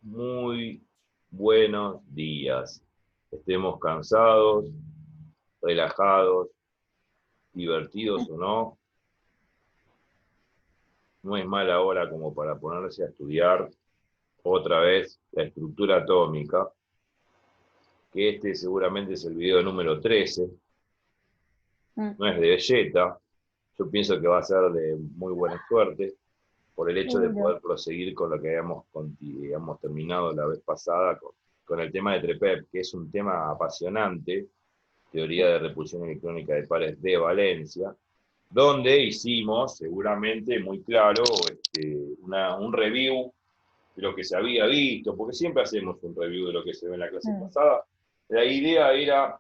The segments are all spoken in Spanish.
Muy buenos días. Estemos cansados, relajados, divertidos o no, no es mala hora como para ponerse a estudiar otra vez la estructura atómica, que este seguramente es el video número 13, no es de belleta, yo pienso que va a ser de muy buena suerte, por el hecho de poder proseguir con lo que habíamos terminado la vez pasada, con el tema de TREPEP, que es un tema apasionante, teoría de repulsión electrónica de pares de valencia, donde hicimos, seguramente muy claro, un review de lo que se había visto, porque siempre hacemos un review de lo que se ve en la clase pasada. La idea era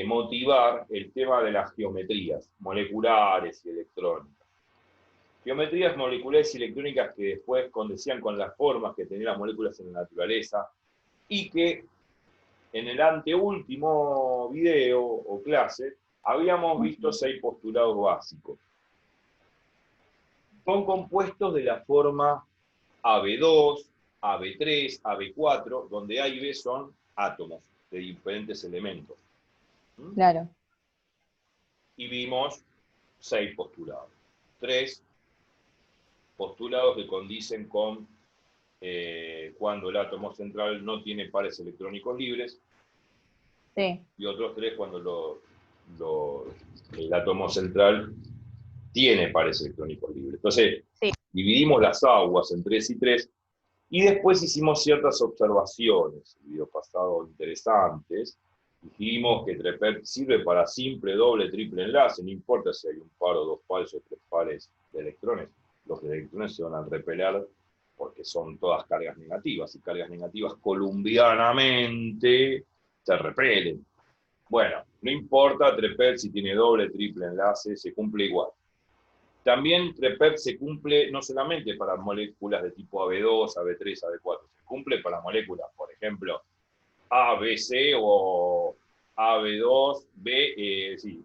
motivar el tema de las geometrías moleculares y electrónicas. Geometrías moleculares y electrónicas que después condecían con las formas que tenían las moléculas en la naturaleza y que en el anteúltimo video o clase habíamos visto 6 postulados básicos. Son compuestos de la forma AB2, AB3, AB4, donde A y B son átomos de diferentes elementos. Claro. Y vimos 6 postulados. 3 postulados que condicen con cuando el átomo central no tiene pares electrónicos libres. Sí. Y otros 3 cuando el átomo central tiene pares electrónicos libres. Entonces, dividimos las aguas en 3 y 3, y después hicimos ciertas observaciones, el video pasado interesantes. Dijimos que TREPEP sirve para simple, doble, triple enlace, no importa si hay un par o 2 pares o 3 pares de electrones, los electrones se van a repeler porque son todas cargas negativas, y cargas negativas columbianamente se repelen. Bueno, no importa TREPEP si tiene doble, triple enlace, se cumple igual. También TREPEP se cumple no solamente para moléculas de tipo AB2, AB3, AB4, se cumple para moléculas, por ejemplo, ABC o AB2B,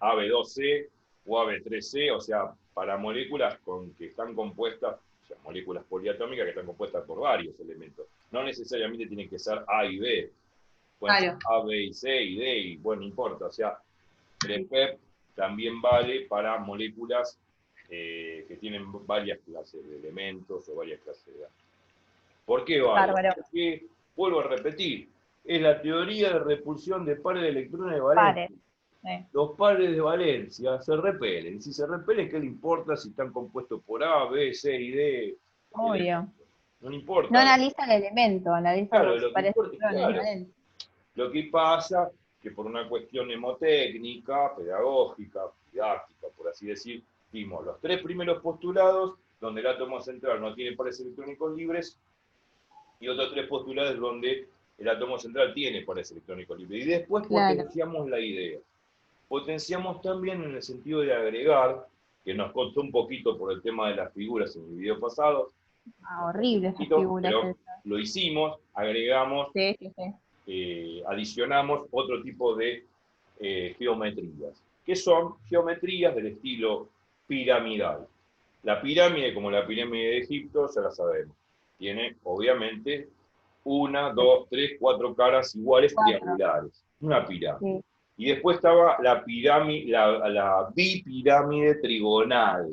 AB2C o AB3C, o sea, para moléculas que están compuestas, o sea, moléculas poliatómicas que están compuestas por varios elementos. No necesariamente tienen que ser A y B, pueden ser A, B y C y D, y bueno, no importa, o sea, TREPEP también vale para moléculas que tienen varias clases de elementos o varias clases de datos. ¿Por qué vale? Porque, vuelvo a repetir, es la teoría de repulsión de pares de electrones de valencia. Los pares de valencia se repelen. Si se repelen, ¿qué le importa si están compuestos por A, B, C y D? Obvio. No le importa. No analiza el elemento, analiza los pares de electrones. Lo que pasa que por una cuestión hemotécnica, pedagógica, didáctica, por así decir, vimos los 3 primeros postulados, donde el átomo central no tiene pares electrónicos libres, y otros 3 postulados donde el átomo central tiene pares electrónicos libres. Y después potenciamos la idea. Potenciamos también en el sentido de agregar, que nos costó un poquito por el tema de las figuras en el video pasado. Horrible esas figuras. Pero lo hicimos, agregamos, adicionamos otro tipo de geometrías, que son geometrías del estilo piramidal. La pirámide, como la pirámide de Egipto, ya la sabemos. Tiene, obviamente, 1, 2, 3, 4 caras iguales triangulares. Una pirámide. Sí. Y después estaba la bipirámide trigonal,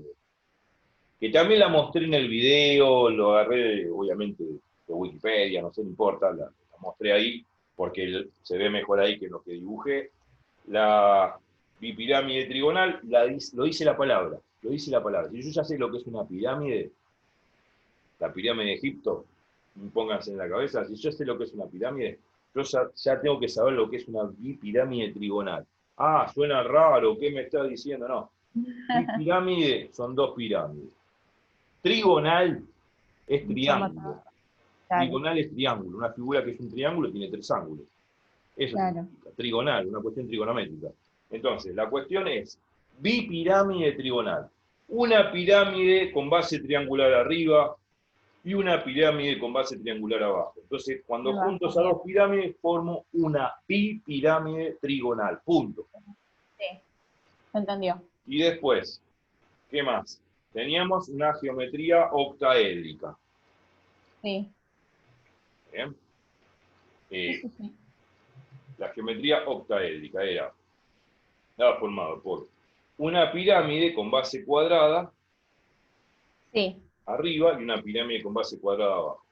que también la mostré en el video, lo agarré, obviamente, de Wikipedia, no sé, no importa, la mostré ahí, porque se ve mejor ahí que lo que dibujé. La bipirámide trigonal, lo dice la palabra. Si yo ya sé lo que es una pirámide, la pirámide de Egipto, pónganse en la cabeza, si yo sé lo que es una pirámide, yo ya tengo que saber lo que es una bipirámide trigonal. Ah, suena raro, ¿qué me está diciendo? No. Bipirámide son 2 pirámides. Trigonal es triángulo. Trigonal es triángulo. Una figura que es un triángulo tiene 3 ángulos. Eso significa trigonal, una cuestión trigonométrica. Entonces, la cuestión es bipirámide trigonal. Una pirámide con base triangular arriba y una pirámide con base triangular abajo. Entonces, cuando junto esas 2 pirámides, formo una bipirámide trigonal. Punto. Sí, se entendió. Y después, ¿qué más? Teníamos una geometría octaédrica. Sí. ¿Bien? Sí, sí. La geometría octaédrica estaba formado por una pirámide con base cuadrada Sí. arriba y una pirámide con base cuadrada abajo.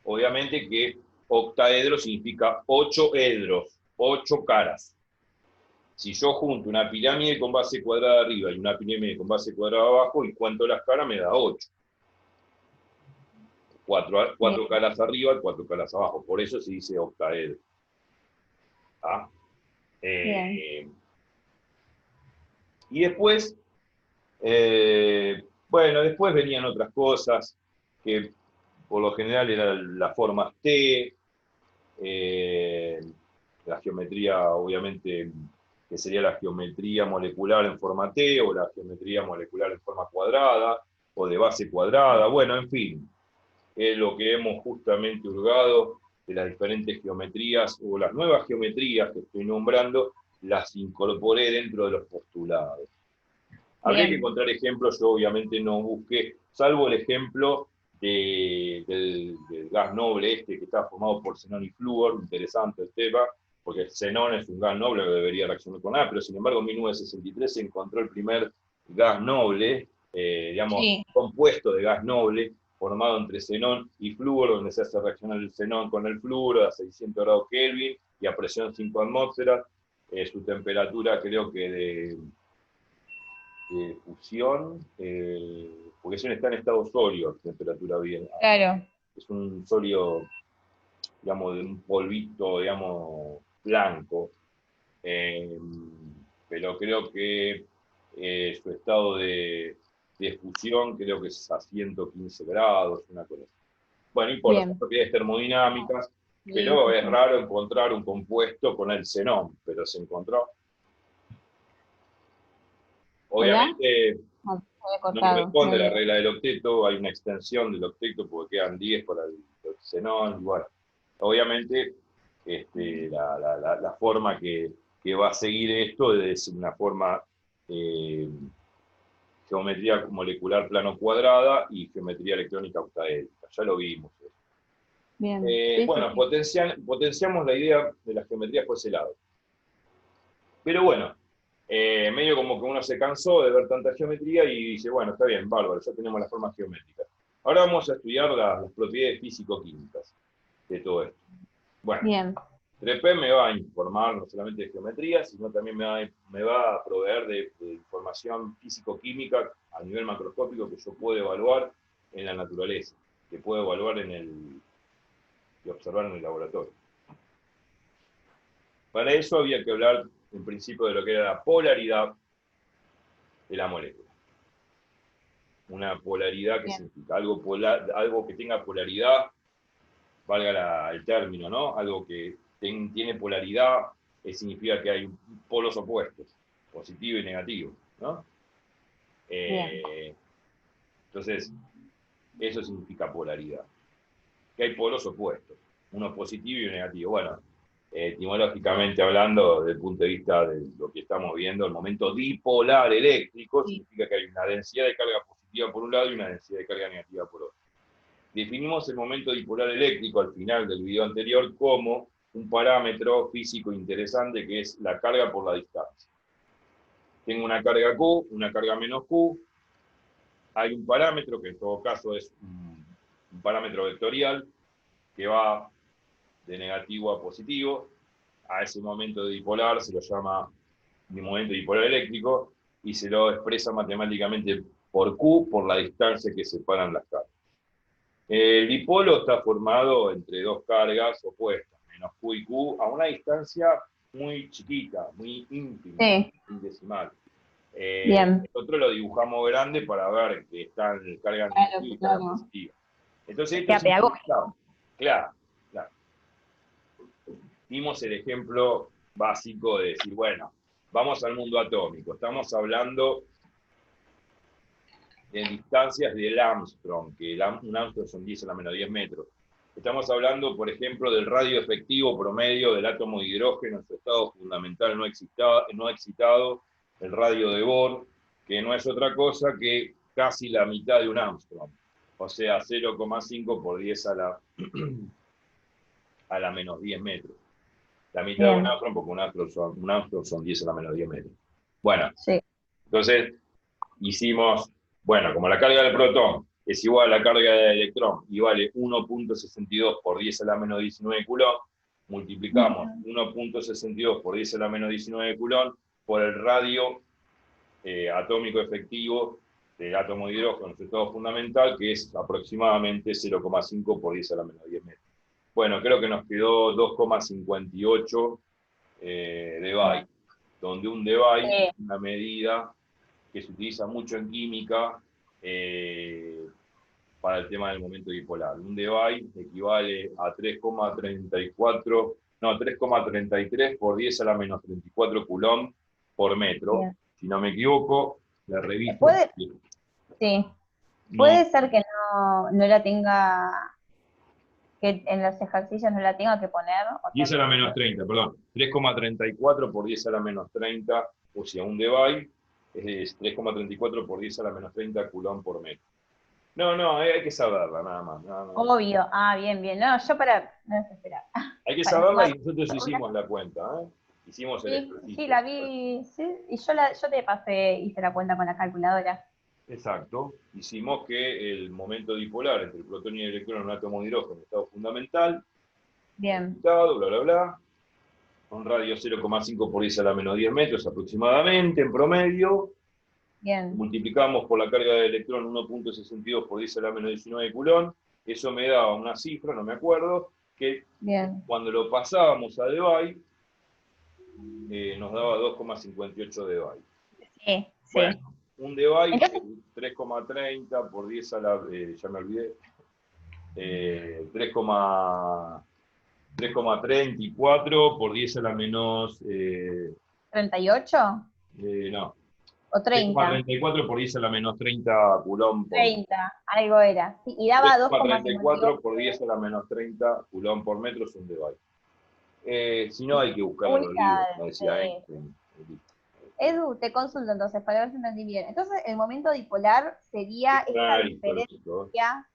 Obviamente que octaedro significa 8 edros, 8 caras. Si yo junto una pirámide con base cuadrada arriba y una pirámide con base cuadrada abajo y cuento las caras, me da 8. 4 caras arriba y 4 caras abajo. Por eso se dice octaedro. ¿Ah? Y después, bueno, después venían otras cosas que por lo general eran las formas T, la geometría, obviamente, que sería la geometría molecular en forma T, o la geometría molecular en forma cuadrada, o de base cuadrada, bueno, en fin, es lo que hemos justamente hurgado de las diferentes geometrías, o las nuevas geometrías que estoy nombrando, las incorporé dentro de los postulados. Habría que encontrar ejemplos, yo obviamente no busqué, salvo el ejemplo del gas noble que está formado por xenón y flúor, interesante el tema, porque el xenón es un gas noble que debería reaccionar con nada, pero sin embargo en 1963 se encontró el primer gas noble, compuesto de gas noble, formado entre xenón y flúor, donde se hace reaccionar el xenón con el flúor a 600 grados Kelvin y a presión 5 atmósferas, su temperatura creo que de fusión, porque está en estado sólido, temperatura bien. Claro. Es un sólido, digamos, de un polvito, digamos, blanco, pero creo que su estado de fusión creo que es a 115 grados, una cosa así. Bueno, no importa, son propiedades termodinámicas, pero es raro encontrar un compuesto con el xenón, pero se encontró. Obviamente no corresponde la regla del octeto, hay una extensión del octeto porque quedan 10 para el xenón, y bueno, obviamente la forma que va a seguir esto es una forma geometría molecular plano cuadrada y geometría electrónica octaédrica, ya lo vimos. Bien. Bueno, potenciamos la idea de la geometría por ese lado. Pero bueno, medio como que uno se cansó de ver tanta geometría y dice, bueno, está bien, bárbaro, ya tenemos las formas geométricas. Ahora vamos a estudiar las propiedades físico-químicas de todo esto. Bueno, 3P me va a informar no solamente de geometría, sino también me va a proveer de información físico-química a nivel macroscópico que yo puedo evaluar en la naturaleza, que puedo evaluar y observar en el laboratorio. Para eso había que hablar en principio de lo que era la polaridad de la molécula. Una polaridad que significa algo que tenga polaridad, valga el término, ¿no? Algo que tiene polaridad significa que hay polos opuestos, positivo y negativo, ¿no? Entonces, eso significa polaridad. Que hay polos opuestos, uno positivo y uno negativo. Bueno, etimológicamente hablando, desde el punto de vista de lo que estamos viendo, el momento dipolar eléctrico significa que hay una densidad de carga positiva por un lado y una densidad de carga negativa por otro. Definimos el momento dipolar eléctrico al final del video anterior como un parámetro físico interesante que es la carga por la distancia. Tengo una carga Q, una carga menos Q, hay un parámetro que en todo caso es un parámetro vectorial que va de negativo a positivo. A ese momento dipolar se lo llama momento dipolar eléctrico y se lo expresa matemáticamente por Q, por la distancia que separan las cargas. El dipolo está formado entre dos cargas opuestas, menos Q y Q, a una distancia muy chiquita, muy ínfima, indecimal. Nosotros lo dibujamos grande para ver que están cargas negativas y cargas positivas. Entonces, esto es claro. Dimos el ejemplo básico de decir, bueno, vamos al mundo atómico. Estamos hablando de distancias del Armstrong, que un Armstrong son 10 a la menos 10 metros. Estamos hablando, por ejemplo, del radio efectivo promedio del átomo de hidrógeno en su estado fundamental no excitado, el radio de Bohr, que no es otra cosa que casi la mitad de un Armstrong. O sea, 0,5 por 10 a la a la menos 10 metros. La mitad Bien. de un Armstrong, porque un Armstrong son 10 a la menos 10 metros. Bueno, Sí. entonces hicimos, bueno, como la carga del protón es igual a la carga del electrón y vale 1.62 por 10 a la menos 19 coulomb, multiplicamos 1.62 por 10 a la menos 19 coulomb por el radio atómico efectivo del átomo de hidrógeno en su estado fundamental, que es aproximadamente 0,5 por 10 a la menos 10 metros. Bueno, creo que nos quedó 2,58 debye, donde un debye es una medida que se utiliza mucho en química para el tema del momento dipolar. Un debye equivale a 3,34, no, 3,33 por 10 a la menos 34 coulomb por metro. Bien. Si no me equivoco, la reviso. Sí. Puede ser que no la tenga, que en los ejercicios no la tenga que poner. 10 a la menos 30, perdón. 3,34 por 10 a la menos 30, o sea, un debye es 3,34 por 10 a la menos 30 coulomb por metro. No, hay que saberla, nada más. Obvio, bien. No, yo para no desesperar. Hay que saberla y nosotros hicimos la cuenta, ¿eh? Hicimos el ejercicio. Sí, la vi, sí, y yo te pasé, hice la cuenta con la calculadora. Exacto. Hicimos que el momento dipolar entre el protón y el electrón en un átomo de hidrógeno, estado fundamental, bien, bla, un radio 0,5 por 10 a la menos 10 metros aproximadamente, en promedio. Bien. Multiplicamos por la carga del electrón 1.62 por 10 a la menos 19 coulomb. Eso me daba una cifra, no me acuerdo, que bien, cuando lo pasábamos a debye, nos daba 2,58 debye. Sí, bueno, sí. Un debye es 3,30 por 10 a la... ya me olvidé. 3,34 por 10 a la menos... ¿38? No. ¿O 30? 3,34 por 10 a la menos 30 coulomb por 30, algo era. Sí, y daba 2,34 por 10 a la menos 30 coulomb por metro es un debye. Si no, hay que buscarlo en los libros, como decía Einstein. Edu, te consulto entonces, para ver si entendí bien. Entonces, el momento dipolar sería esta diferencia...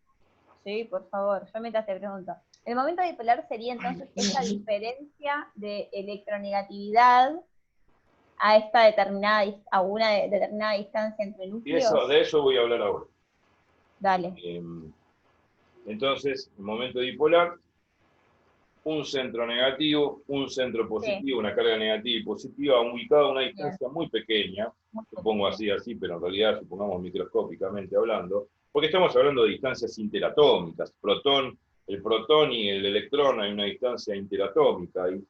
Sí, por favor, yo mientras te pregunto. El momento dipolar sería entonces esta diferencia de electronegatividad a esta determinada, a una determinada distancia entre núcleos. Y de eso voy a hablar ahora. Dale. Entonces, el momento dipolar, un centro negativo, un centro positivo, una carga negativa y positiva, ubicado a una distancia muy pequeña, supongo así, pero en realidad supongamos microscópicamente hablando, porque estamos hablando de distancias interatómicas. El protón y el electrón hay una distancia interatómica, y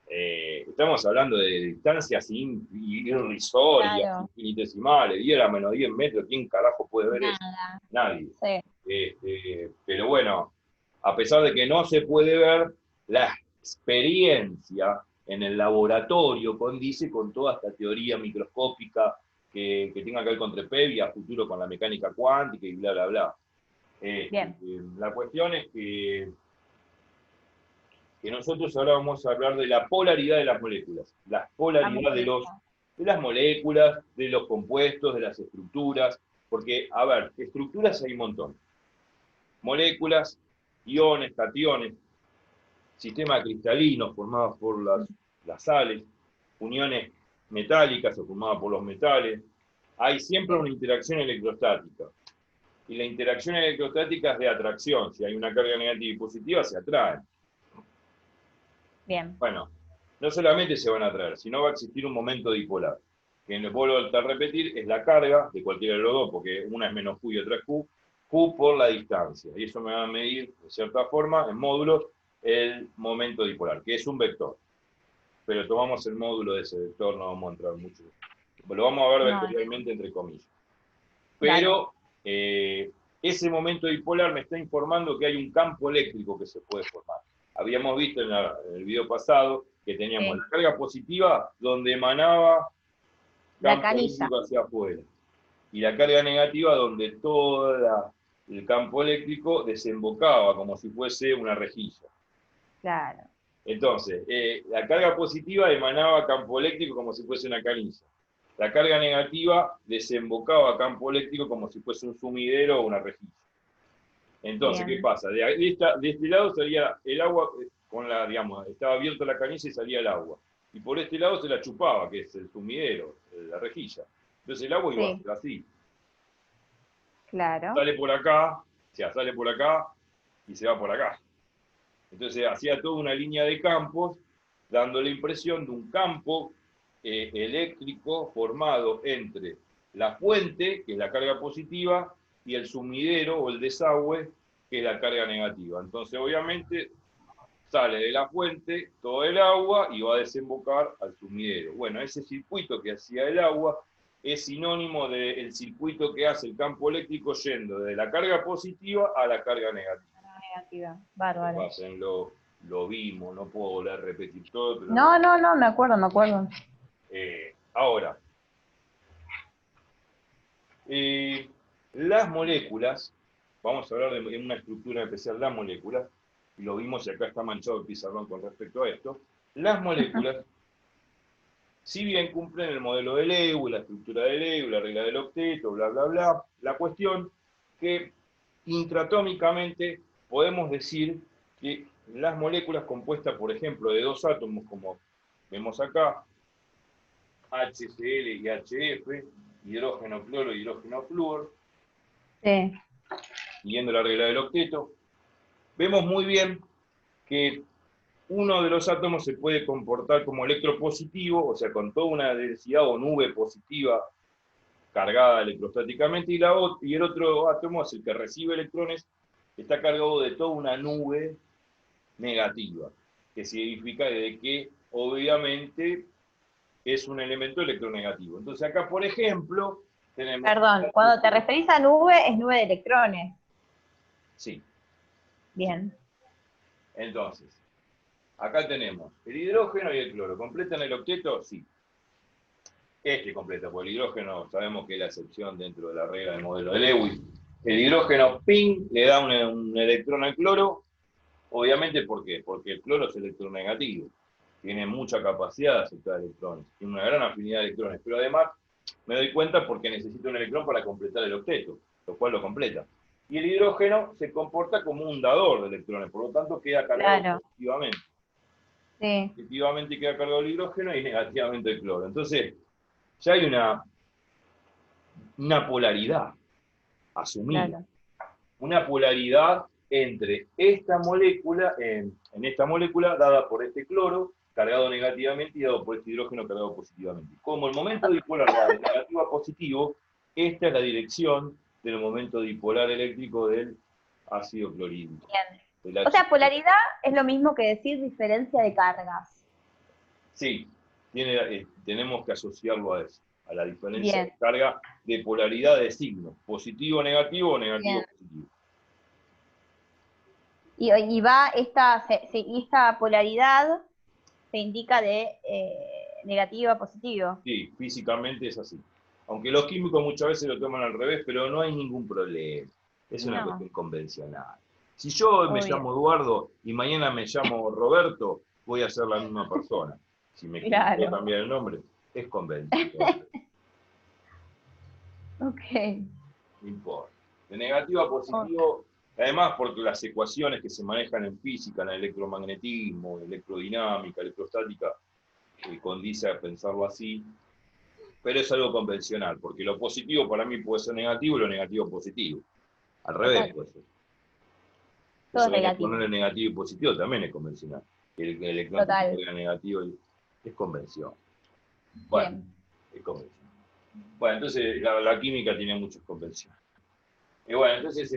estamos hablando de distancias irrisorias, infinitesimales, 10 a la menos 10 metros, ¿quién carajo puede ver eso? Nadie. Sí. Pero bueno, a pesar de que no se puede ver, la experiencia en el laboratorio condice con toda esta teoría microscópica que tenga que ver con TREPEV y a futuro con la mecánica cuántica y bla. La cuestión es que nosotros ahora vamos a hablar de la polaridad de las moléculas, la polaridad de las moléculas, de los compuestos, de las estructuras, porque, a ver, estructuras hay un montón. Moléculas, iones, cationes, sistemas cristalinos formados por las sales, uniones metálicas o formadas por los metales. Hay siempre una interacción electrostática. Y la interacción electrostática es de atracción. Si hay una carga negativa y positiva, se atraen. Bien. Bueno, no solamente se van a atraer, sino va a existir un momento dipolar. Que les vuelvo a repetir, es la carga de cualquiera de los dos, porque una es menos Q y otra es Q por la distancia. Y eso me va a medir, de cierta forma, en módulos, el momento dipolar, que es un vector. Pero tomamos el módulo de ese vector, no vamos a entrar mucho. Lo vamos a ver vectorialmente, entre comillas. Pero ese momento dipolar me está informando que hay un campo eléctrico que se puede formar. Habíamos visto en el video pasado que teníamos la carga positiva donde emanaba campo eléctrico hacia afuera. Y la carga negativa donde todo el campo eléctrico desembocaba como si fuese una rejilla. Claro. Entonces, la carga positiva emanaba campo eléctrico como si fuese una canilla. La carga negativa desembocaba campo eléctrico como si fuese un sumidero o una rejilla. Entonces, ¿qué pasa? De este lado salía el agua digamos, estaba abierta la canilla y salía el agua. Y por este lado se la chupaba, que es el sumidero, la rejilla. Entonces el agua iba así. Claro. Sale por acá, sale por acá y se va por acá. Entonces hacía toda una línea de campos, dando la impresión de un campo eléctrico formado entre la fuente, que es la carga positiva, y el sumidero o el desagüe, que es la carga negativa. Entonces, obviamente, sale de la fuente todo el agua y va a desembocar al sumidero. Bueno, ese circuito que hacía el agua es sinónimo del circuito que hace el campo eléctrico yendo de la carga positiva a la carga negativa. Bárbaro. Lo vimos, no puedo volver a repetir todo. Pero no, me acuerdo. Ahora, las moléculas, vamos a hablar de una estructura especial, las moléculas, y lo vimos y acá está manchado el pizarrón con respecto a esto. Las moléculas, si bien cumplen el modelo de Lewis, la estructura de Lewis, la regla del octeto, bla, bla, bla, la cuestión que intratómicamente podemos decir que las moléculas compuestas, por ejemplo, de dos átomos, como vemos acá, HCl y HF, hidrógeno cloro y hidrógeno flúor, siguiendo la regla del octeto, vemos muy bien que uno de los átomos se puede comportar como electropositivo, o sea, con toda una densidad o nube positiva cargada electrostáticamente, y el otro átomo es el que recibe electrones, está cargado de toda una nube negativa, que significa de que obviamente es un elemento electronegativo. Entonces acá, por ejemplo, tenemos... Perdón, cuando te referís a nube, es nube de electrones. Sí. Bien. Entonces, acá tenemos el hidrógeno y el cloro. ¿Completan el octeto? Sí. Este completa, porque el hidrógeno sabemos que es la excepción dentro de la regla del modelo de Lewis. El hidrógeno, ping, le da un electrón al cloro. Obviamente, ¿por qué? Porque el cloro es electronegativo. Tiene mucha capacidad de aceptar electrones. Tiene una gran afinidad de electrones. Pero además, me doy cuenta porque necesita un electrón para completar el octeto, lo cual lo completa. Y el hidrógeno se comporta como un dador de electrones, por lo tanto queda cargado positivamente. Sí. Positivamente queda cargado el hidrógeno y negativamente el cloro. Entonces, ya hay una polaridad asumida. Claro. Una polaridad entre esta molécula, en esta molécula dada por este cloro, cargado negativamente, y dado por este hidrógeno cargado positivamente. Como el momento dipolar va de negativo a positivo, esta es la dirección del momento dipolar eléctrico del ácido clorhídrico. O sea, polaridad es lo mismo que decir diferencia de cargas. Sí, tenemos que asociarlo a eso, a la diferencia de carga de polaridad de signos, positivo, negativo o negativo, positivo. Y va esta polaridad se indica de negativo a positivo. Sí, físicamente es así. Aunque los químicos muchas veces lo toman al revés, pero no hay ningún problema. Es una cuestión convencional. Si yo me llamo Eduardo y mañana me llamo Roberto, voy a ser la misma persona. Si me quiero cambiar el nombre, es convencional. Ok. No importa. De negativo a positivo, además porque las ecuaciones que se manejan en física, en el electromagnetismo, electrodinámica, electrostática, condice a pensarlo así, pero es algo convencional, porque lo positivo para mí puede ser negativo y lo negativo positivo. Al revés puede ser. Eso de ponerle negativo y positivo también es convencional. El electrón que negativo es convención. Bueno, es convención. Bueno, entonces la química tiene muchas convenciones. Y bueno, entonces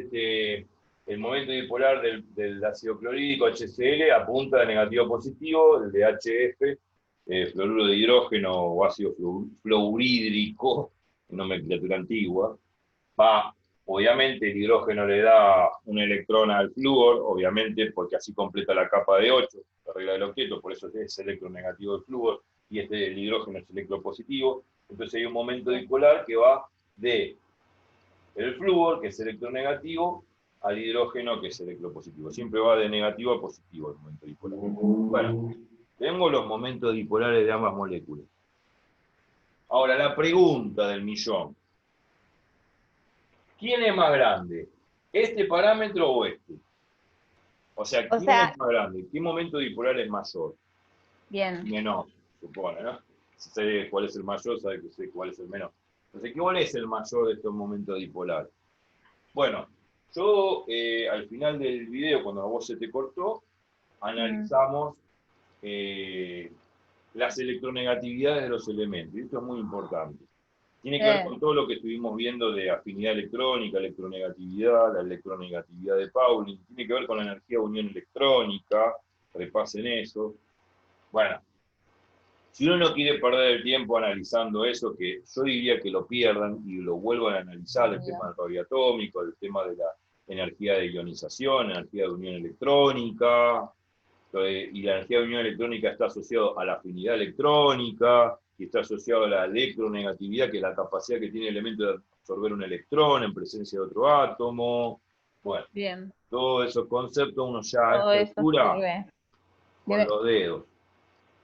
el momento dipolar del ácido clorhídrico HCl apunta de negativo a positivo, el de HF, fluoruro de hidrógeno o ácido fluorídrico, nomenclatura antigua, va, obviamente el hidrógeno le da un electrón al flúor, obviamente porque así completa la capa de 8, la regla del octeto, por eso es electronegativo del flúor, y el hidrógeno es electropositivo. Entonces hay un momento dipolar que va de el flúor, que es electronegativo, al hidrógeno, que es electropositivo. Siempre va de negativo a positivo el momento dipolar. Bueno, tenemos los momentos dipolares de ambas moléculas. Ahora, la pregunta del millón. ¿Quién es más grande? ¿Este parámetro o este? O sea, ¿quién es más grande? ¿Qué momento dipolar es mayor? Bien. Menor, supone, ¿no? Si sé cuál es el mayor, sabe que sé cuál es el menor. Entonces, ¿cuál es el mayor de estos momentos dipolares? Bueno, yo al final del video, cuando a vos se te cortó, analizamos las electronegatividades de los elementos. Y esto es muy importante. Tiene que ver con todo lo que estuvimos viendo de afinidad electrónica, electronegatividad, la electronegatividad de Pauling. Tiene que ver con la energía de unión electrónica. Repasen eso. Bueno, si uno no quiere perder el tiempo analizando eso, que yo diría que lo pierdan y lo vuelvan a analizar, el tema del radioatómico, el tema de la energía de ionización, energía de unión electrónica, y la energía de unión electrónica está asociada a la afinidad electrónica, y está asociado a la electronegatividad, que es la capacidad que tiene el elemento de absorber un electrón en presencia de otro átomo. Bueno, bien. todos esos conceptos uno ya Todo a esta altura con los dedos.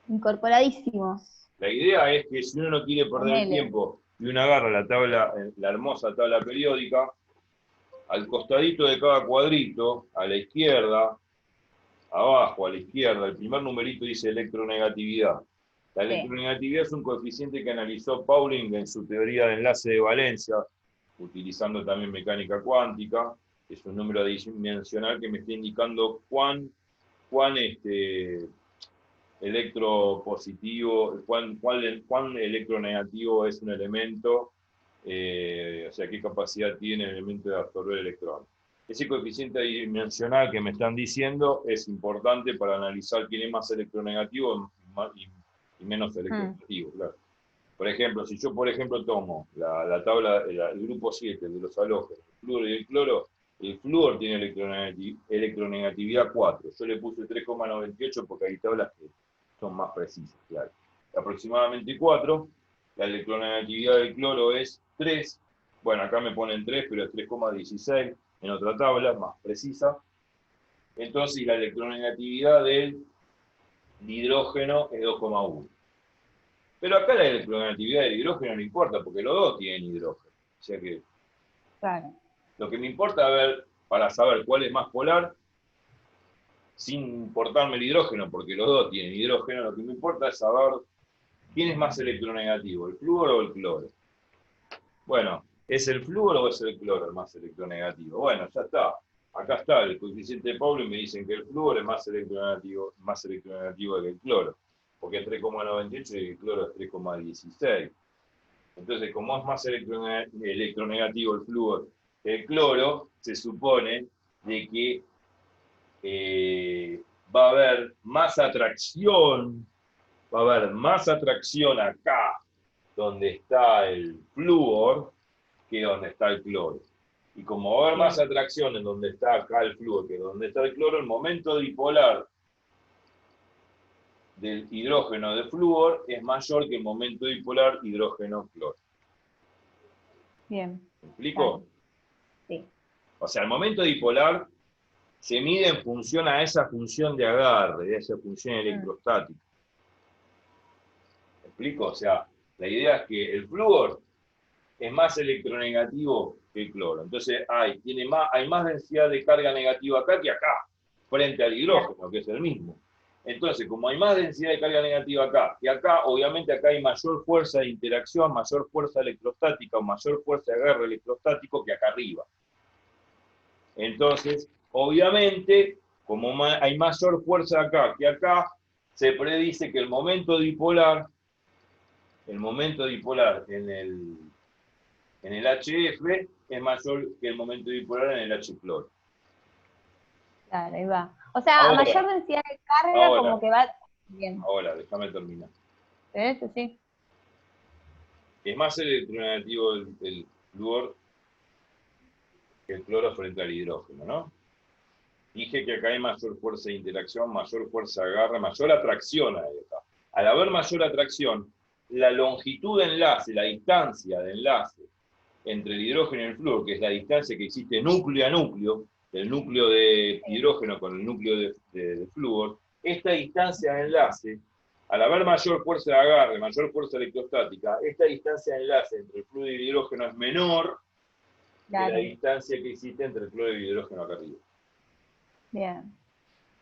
Incorporadísimos. La idea es que si uno no quiere perder el tiempo y uno agarra la tabla, la hermosa tabla periódica, al costadito de cada cuadrito, a la izquierda, abajo a la izquierda, el primer numerito dice electronegatividad. La electronegatividad es un coeficiente que analizó Pauling en su teoría de enlace de valencia, utilizando también mecánica cuántica. Es un número adimensional que me está indicando cuán electropositivo, cuán electronegativo es un elemento, o sea, qué capacidad tiene el elemento de absorber electrones. Ese coeficiente adimensional que me están diciendo es importante para analizar quién es más electronegativo y menos electronegativo, claro. Por ejemplo, si yo, tomo la tabla, el grupo 7 de los halógenos, el flúor y el cloro, el flúor tiene electronegatividad 4. Yo le puse 3,98 porque hay tablas que son más precisas, claro. Aproximadamente 4. La electronegatividad del cloro es 3. Bueno, acá me ponen 3, pero es 3,16 en otra tabla, más precisa. Entonces, la electronegatividad del hidrógeno es 2,1. Pero acá la electronegatividad del hidrógeno no importa, porque los dos tienen hidrógeno. O sea que lo que me importa ver, para saber cuál es más polar, sin importarme el hidrógeno, porque los dos tienen hidrógeno, lo que me importa es saber quién es más electronegativo, el flúor o el cloro. Bueno, ¿es el flúor o es el cloro el más electronegativo? Bueno, ya está. Acá está el coeficiente de Pauling, me dicen que el flúor es más electronegativo que el cloro, porque es 3,98 y el cloro es 3,16. Entonces, como es más electronegativo el flúor que el cloro, se supone de que va a haber más atracción acá, donde está el flúor, que donde está el cloro. Y como va a haber más atracción en donde está acá el flúor que donde está el cloro, el momento dipolar del hidrógeno de flúor es mayor que el momento dipolar hidrógeno-cloro. Bien. ¿Me explico? Sí. O sea, el momento dipolar se mide en función a esa función de agarre, a esa función electrostática. ¿Me explico? O sea, la idea es que el flúor es más electronegativo que el cloro. Entonces hay más densidad de carga negativa acá que acá, frente al hidrógeno, que es el mismo. Entonces, como hay más densidad de carga negativa acá que acá, obviamente acá hay mayor fuerza de interacción, mayor fuerza electrostática o mayor fuerza de agarre electrostático que acá arriba. Entonces, obviamente, como hay mayor fuerza acá que acá, se predice que el momento dipolar en el HF es mayor que el momento dipolar en el H-cloro. Claro, ahí va. O sea, a mayor densidad de carga, como que va bien. Ahora, déjame terminar. Sí. Es más electronegativo el flúor que el cloro frente al hidrógeno, ¿no? Dije que acá hay mayor fuerza de interacción, mayor fuerza de agarre, mayor atracción ahí acá. Al haber mayor atracción, la longitud de enlace, la distancia de enlace entre el hidrógeno y el flúor, que es la distancia que existe núcleo a núcleo, del núcleo de hidrógeno con el núcleo de flúor, esta distancia de enlace, al haber mayor fuerza de agarre, mayor fuerza electrostática, esta distancia de enlace entre el flúor y el hidrógeno es menor que la distancia que existe entre el cloro y el hidrógeno acá arriba. Bien.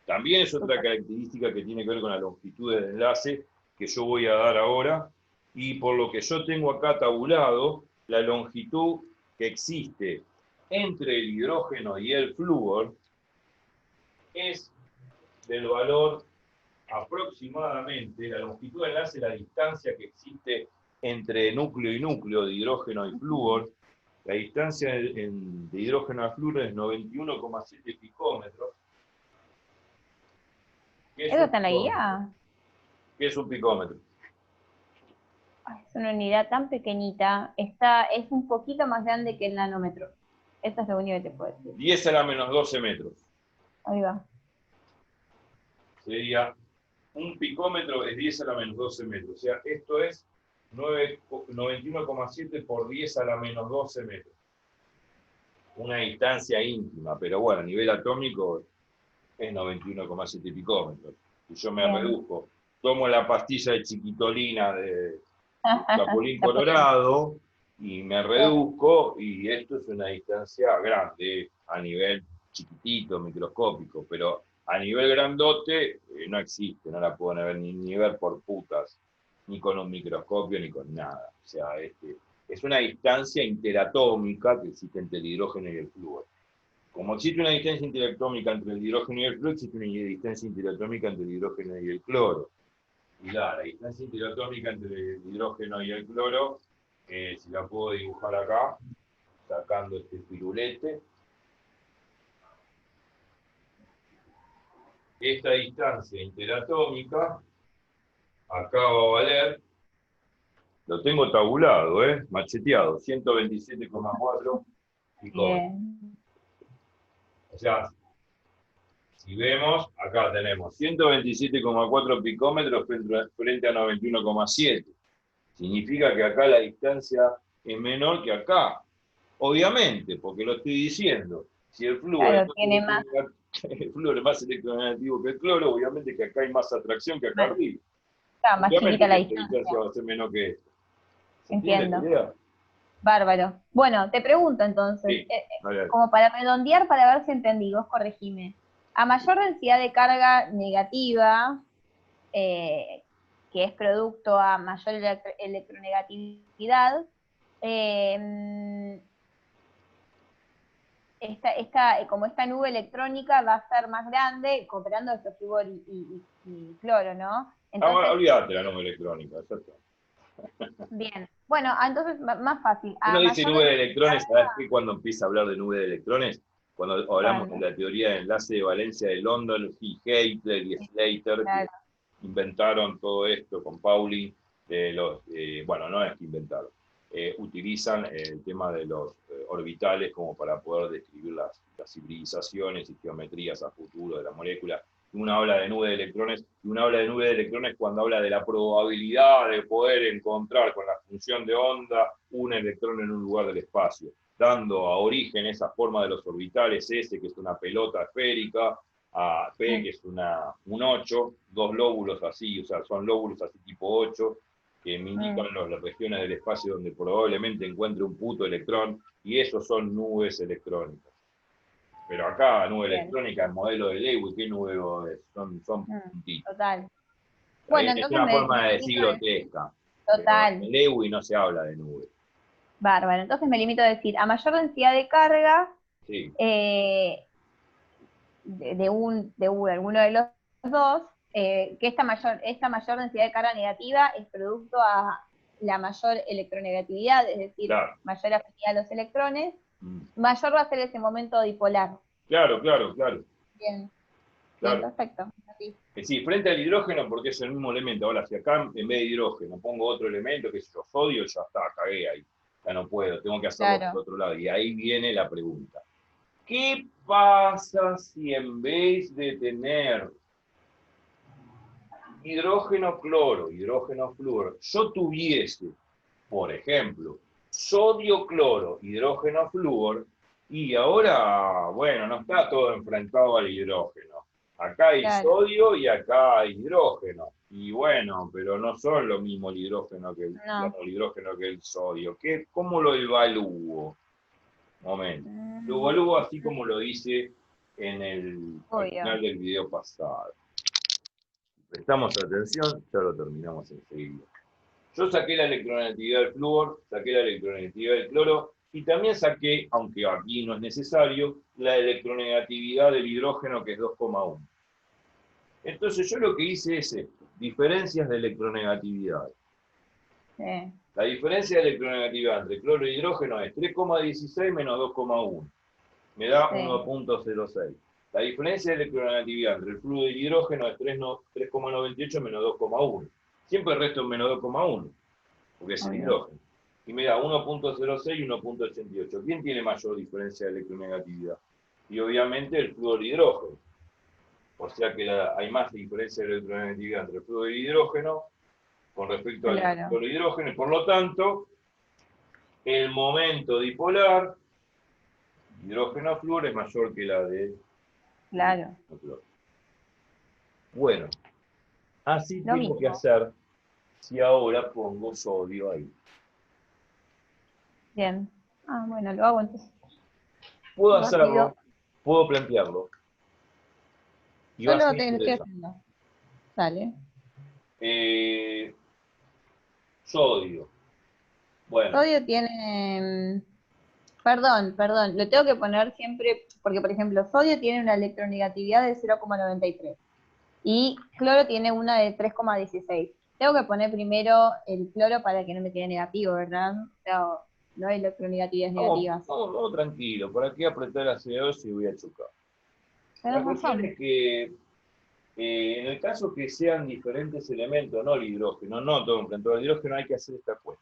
También es otra característica que tiene que ver con la longitud del enlace, que yo voy a dar ahora, y por lo que yo tengo acá tabulado, la longitud que existe entre el hidrógeno y el flúor es del valor aproximadamente, la longitud del enlace, la distancia que existe entre núcleo y núcleo de hidrógeno y flúor, la distancia de hidrógeno a flúor es 91,7 picómetros. ¿Eso está en la guía? ¿Qué es un picómetro? Es una unidad tan pequeñita, es un poquito más grande que el nanómetro. Eso es lo único que te puedo decir. 10 a la menos 12 metros. Ahí va. Sería, un picómetro es 10 a la menos 12 metros. O sea, esto es 91,7 por 10 a la menos 12 metros. Una distancia ínfima, pero bueno, a nivel atómico es 91,7 picómetros. Y yo me reduzco. Tomo la pastilla de chiquitolina de Capulín Colorado y me reduzco, y esto es una distancia grande a nivel chiquitito, microscópico, pero a nivel grandote no existe, no la pueden ver ni ver por putas, ni con un microscopio ni con nada. O sea, es una distancia interatómica que existe entre el hidrógeno y el flúor. Como existe una distancia interatómica entre el hidrógeno y el flúor, existe una distancia interatómica entre el hidrógeno y el cloro. Y la distancia interatómica entre el hidrógeno y el cloro, si la puedo dibujar acá, sacando este pirulete. Esta distancia interatómica, acá va a valer, lo tengo tabulado, macheteado, 127,4 picómetros. O sea, si vemos, acá tenemos 127,4 picómetros frente a 91,7. Significa que acá la distancia es menor que acá. Obviamente, porque lo estoy diciendo. Si el flúor, el flúor es más electronegativo que el cloro, obviamente que acá hay más atracción que acá arriba. Está más chiquita la distancia. Va a ser menor que esto. Entiendo. Bárbaro. Bueno, te pregunto entonces, sí, como para redondear, para ver si entendí, vos corregime. A mayor densidad de carga negativa, que es producto a mayor electronegatividad, como esta nube electrónica va a ser más grande, cooperando entre flúor y cloro, ¿no? Entonces, olvídate la nube electrónica, exacto. Bien, bueno, entonces más fácil. Uno dice nube de electrones, ¿sabes qué? Cuando empieza a hablar de nube de electrones, cuando hablamos de la teoría de enlace de valencia de London, y Heitler y Slater, que inventaron todo esto con Pauling, bueno, no es que inventaron, utilizan el tema de los orbitales como para poder describir las hibridizaciones y geometrías a futuro de la molécula. Una habla de nube de electrones, y una habla de nube de electrones cuando habla de la probabilidad de poder encontrar con la función de onda un electrón en un lugar del espacio, dando a origen esa forma de los orbitales, S, que es una pelota esférica, a P, que es un 8, dos lóbulos así, o sea, son lóbulos así tipo 8, que me indican las regiones del espacio donde probablemente encuentre un puto electrón, y esos son nubes electrónicas. Pero acá, nube electrónica, el modelo de Lewis, ¿qué nube es? Son puntitos. Total. Bueno, es una forma de decir grotesca. Total. En Lewis no se habla de nube. Bárbaro. Entonces me limito a decir, a mayor densidad de carga, sí. de alguno de los dos, que esta mayor densidad de carga negativa es producto a la mayor electronegatividad, es decir, mayor afinidad a los electrones, mayor va a ser ese momento dipolar. Claro. Bien, claro. Bien, perfecto. Sí, frente al hidrógeno, porque es el mismo elemento. Ahora, si acá en vez de hidrógeno pongo otro elemento, que es sodio, ya está, cagué ahí. Ya no puedo, tengo que hacerlo por otro lado. Y ahí viene la pregunta. ¿Qué pasa si en vez de tener hidrógeno cloro, hidrógeno flúor, yo tuviese, por ejemplo, sodio cloro, hidrógeno flúor, y ahora, bueno, no está todo enfrentado al hidrógeno. Acá hay sodio y acá hay hidrógeno. Y bueno, pero no son lo mismo el hidrógeno que el sodio. ¿Cómo lo evalúo? Momento. Lo evalúo así como lo dice al final del video pasado. Prestamos atención, ya lo terminamos enseguida. Yo saqué la electronegatividad del flúor, saqué la electronegatividad del cloro, y también saqué, aunque aquí no es necesario, la electronegatividad del hidrógeno, que es 2,1. Entonces yo lo que hice es esto, diferencias de electronegatividad. Sí. La diferencia de electronegatividad entre cloro y hidrógeno es 3,16 menos 2,1. Me da 1,06. La diferencia de electronegatividad entre el flúor y el hidrógeno es 3,98 menos 2,1. Siempre el resto es menos 2,1, porque es el hidrógeno. Y me da 1,06 y 1,88. ¿Quién tiene mayor diferencia de electronegatividad? Y obviamente el flúor y hidrógeno. O sea que hay más diferencia de electronegatividad entre el flúor y el hidrógeno con respecto al flúor y hidrógeno. Y por lo tanto, el momento dipolar hidrógeno-flúor es mayor que la de flúor. Bueno, así tengo que hacer si ahora pongo sodio ahí. Bien. Bueno, lo hago entonces. Puedo hacerlo, puedo plantearlo. Y yo lo estoy haciendo. Dale. Sodio. Bueno. Sodio tiene... Perdón, lo tengo que poner siempre, porque por ejemplo, sodio tiene una electronegatividad de 0,93 y cloro tiene una de 3,16. Tengo que poner primero el cloro para que no me quede negativo, ¿verdad? O sea, no hay electronegatividades negativas. No, tranquilo, ¿para qué apretar acelerador si voy a chocar? La cuestión es que en el caso que sean diferentes elementos, no el hidrógeno, no todo en todo el hidrógeno, hay que hacer esta cuenta.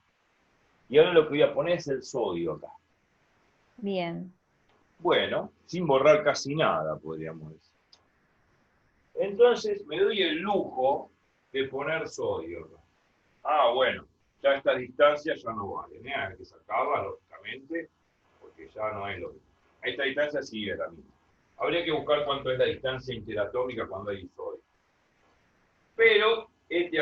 Y ahora lo que voy a poner es el sodio acá. Bien. Bueno, sin borrar casi nada, podríamos decir. Entonces me doy el lujo de poner sodio acá. Bueno, ya esta distancia ya no vale. Hay que sacarla, lógicamente, porque ya no es lo mismo. A esta distancia sigue la misma. Habría que buscar cuánto es la distancia interatómica cuando hay sodio. Pero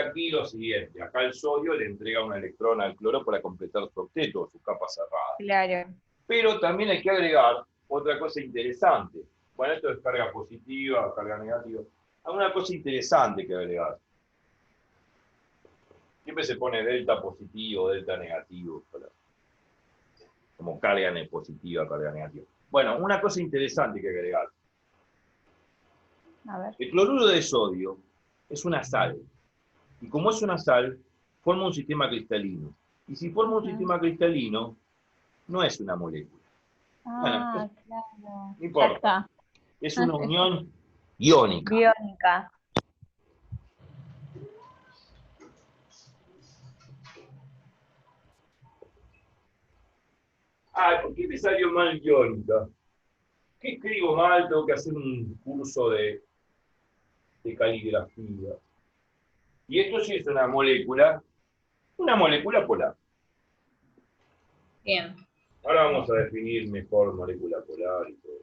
aquí lo siguiente. Acá el sodio le entrega un electrón al cloro para completar su octeto, su capa cerrada. Claro. Pero también hay que agregar otra cosa interesante. Bueno, esto es carga positiva, carga negativa. Hay una cosa interesante que agregar. Siempre se pone delta positivo, delta negativo, como carga positiva, carga negativa. Bueno, una cosa interesante que agregar. A ver. El cloruro de sodio es una sal. Y como es una sal, forma un sistema cristalino. Y si forma un sistema cristalino, no es una molécula. Claro. No importa. Es una unión iónica. Iónica. ¿Por qué me salió mal iónica? ¿Qué escribo mal? Tengo que hacer un curso de caligrafía. Y esto sí es una molécula polar. Bien. Ahora vamos a definir mejor molécula polar y todo.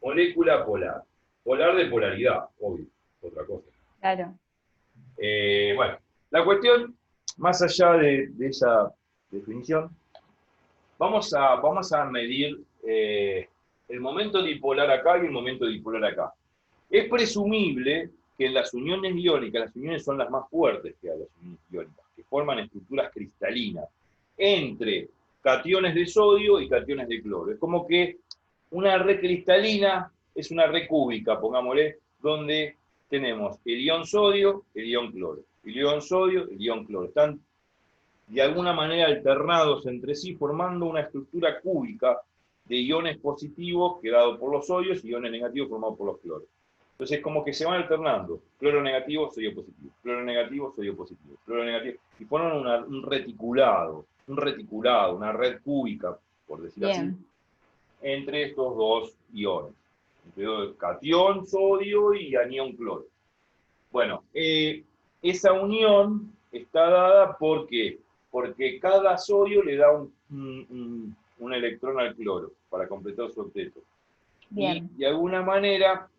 Molécula polar. Polar de polaridad, obvio, otra cosa. Claro. Bueno, la cuestión, más allá de esa definición, vamos a medir el momento dipolar acá y el momento dipolar acá. Es presumible que en las uniones iónicas, las uniones son las más fuertes que hay, las uniones iónicas, que forman estructuras cristalinas entre cationes de sodio y cationes de cloro. Es como que una red cristalina es una red cúbica, pongámosle, donde tenemos el ion sodio, el ion cloro. El ion sodio, el ion cloro. Están de alguna manera alternados entre sí, formando una estructura cúbica de iones positivos quedados por los sodios y iones negativos formados por los cloros. Entonces, como que se van alternando. Cloro negativo, sodio positivo. Cloro negativo, sodio positivo. Cloro negativo. Y forman un reticulado, una red cúbica, por decirlo así, entre estos dos iones. Entre catión, sodio y anión cloro. Bueno, esa unión está dada porque cada sodio le da un electrón al cloro para completar su octeto. Bien. Y de alguna manera,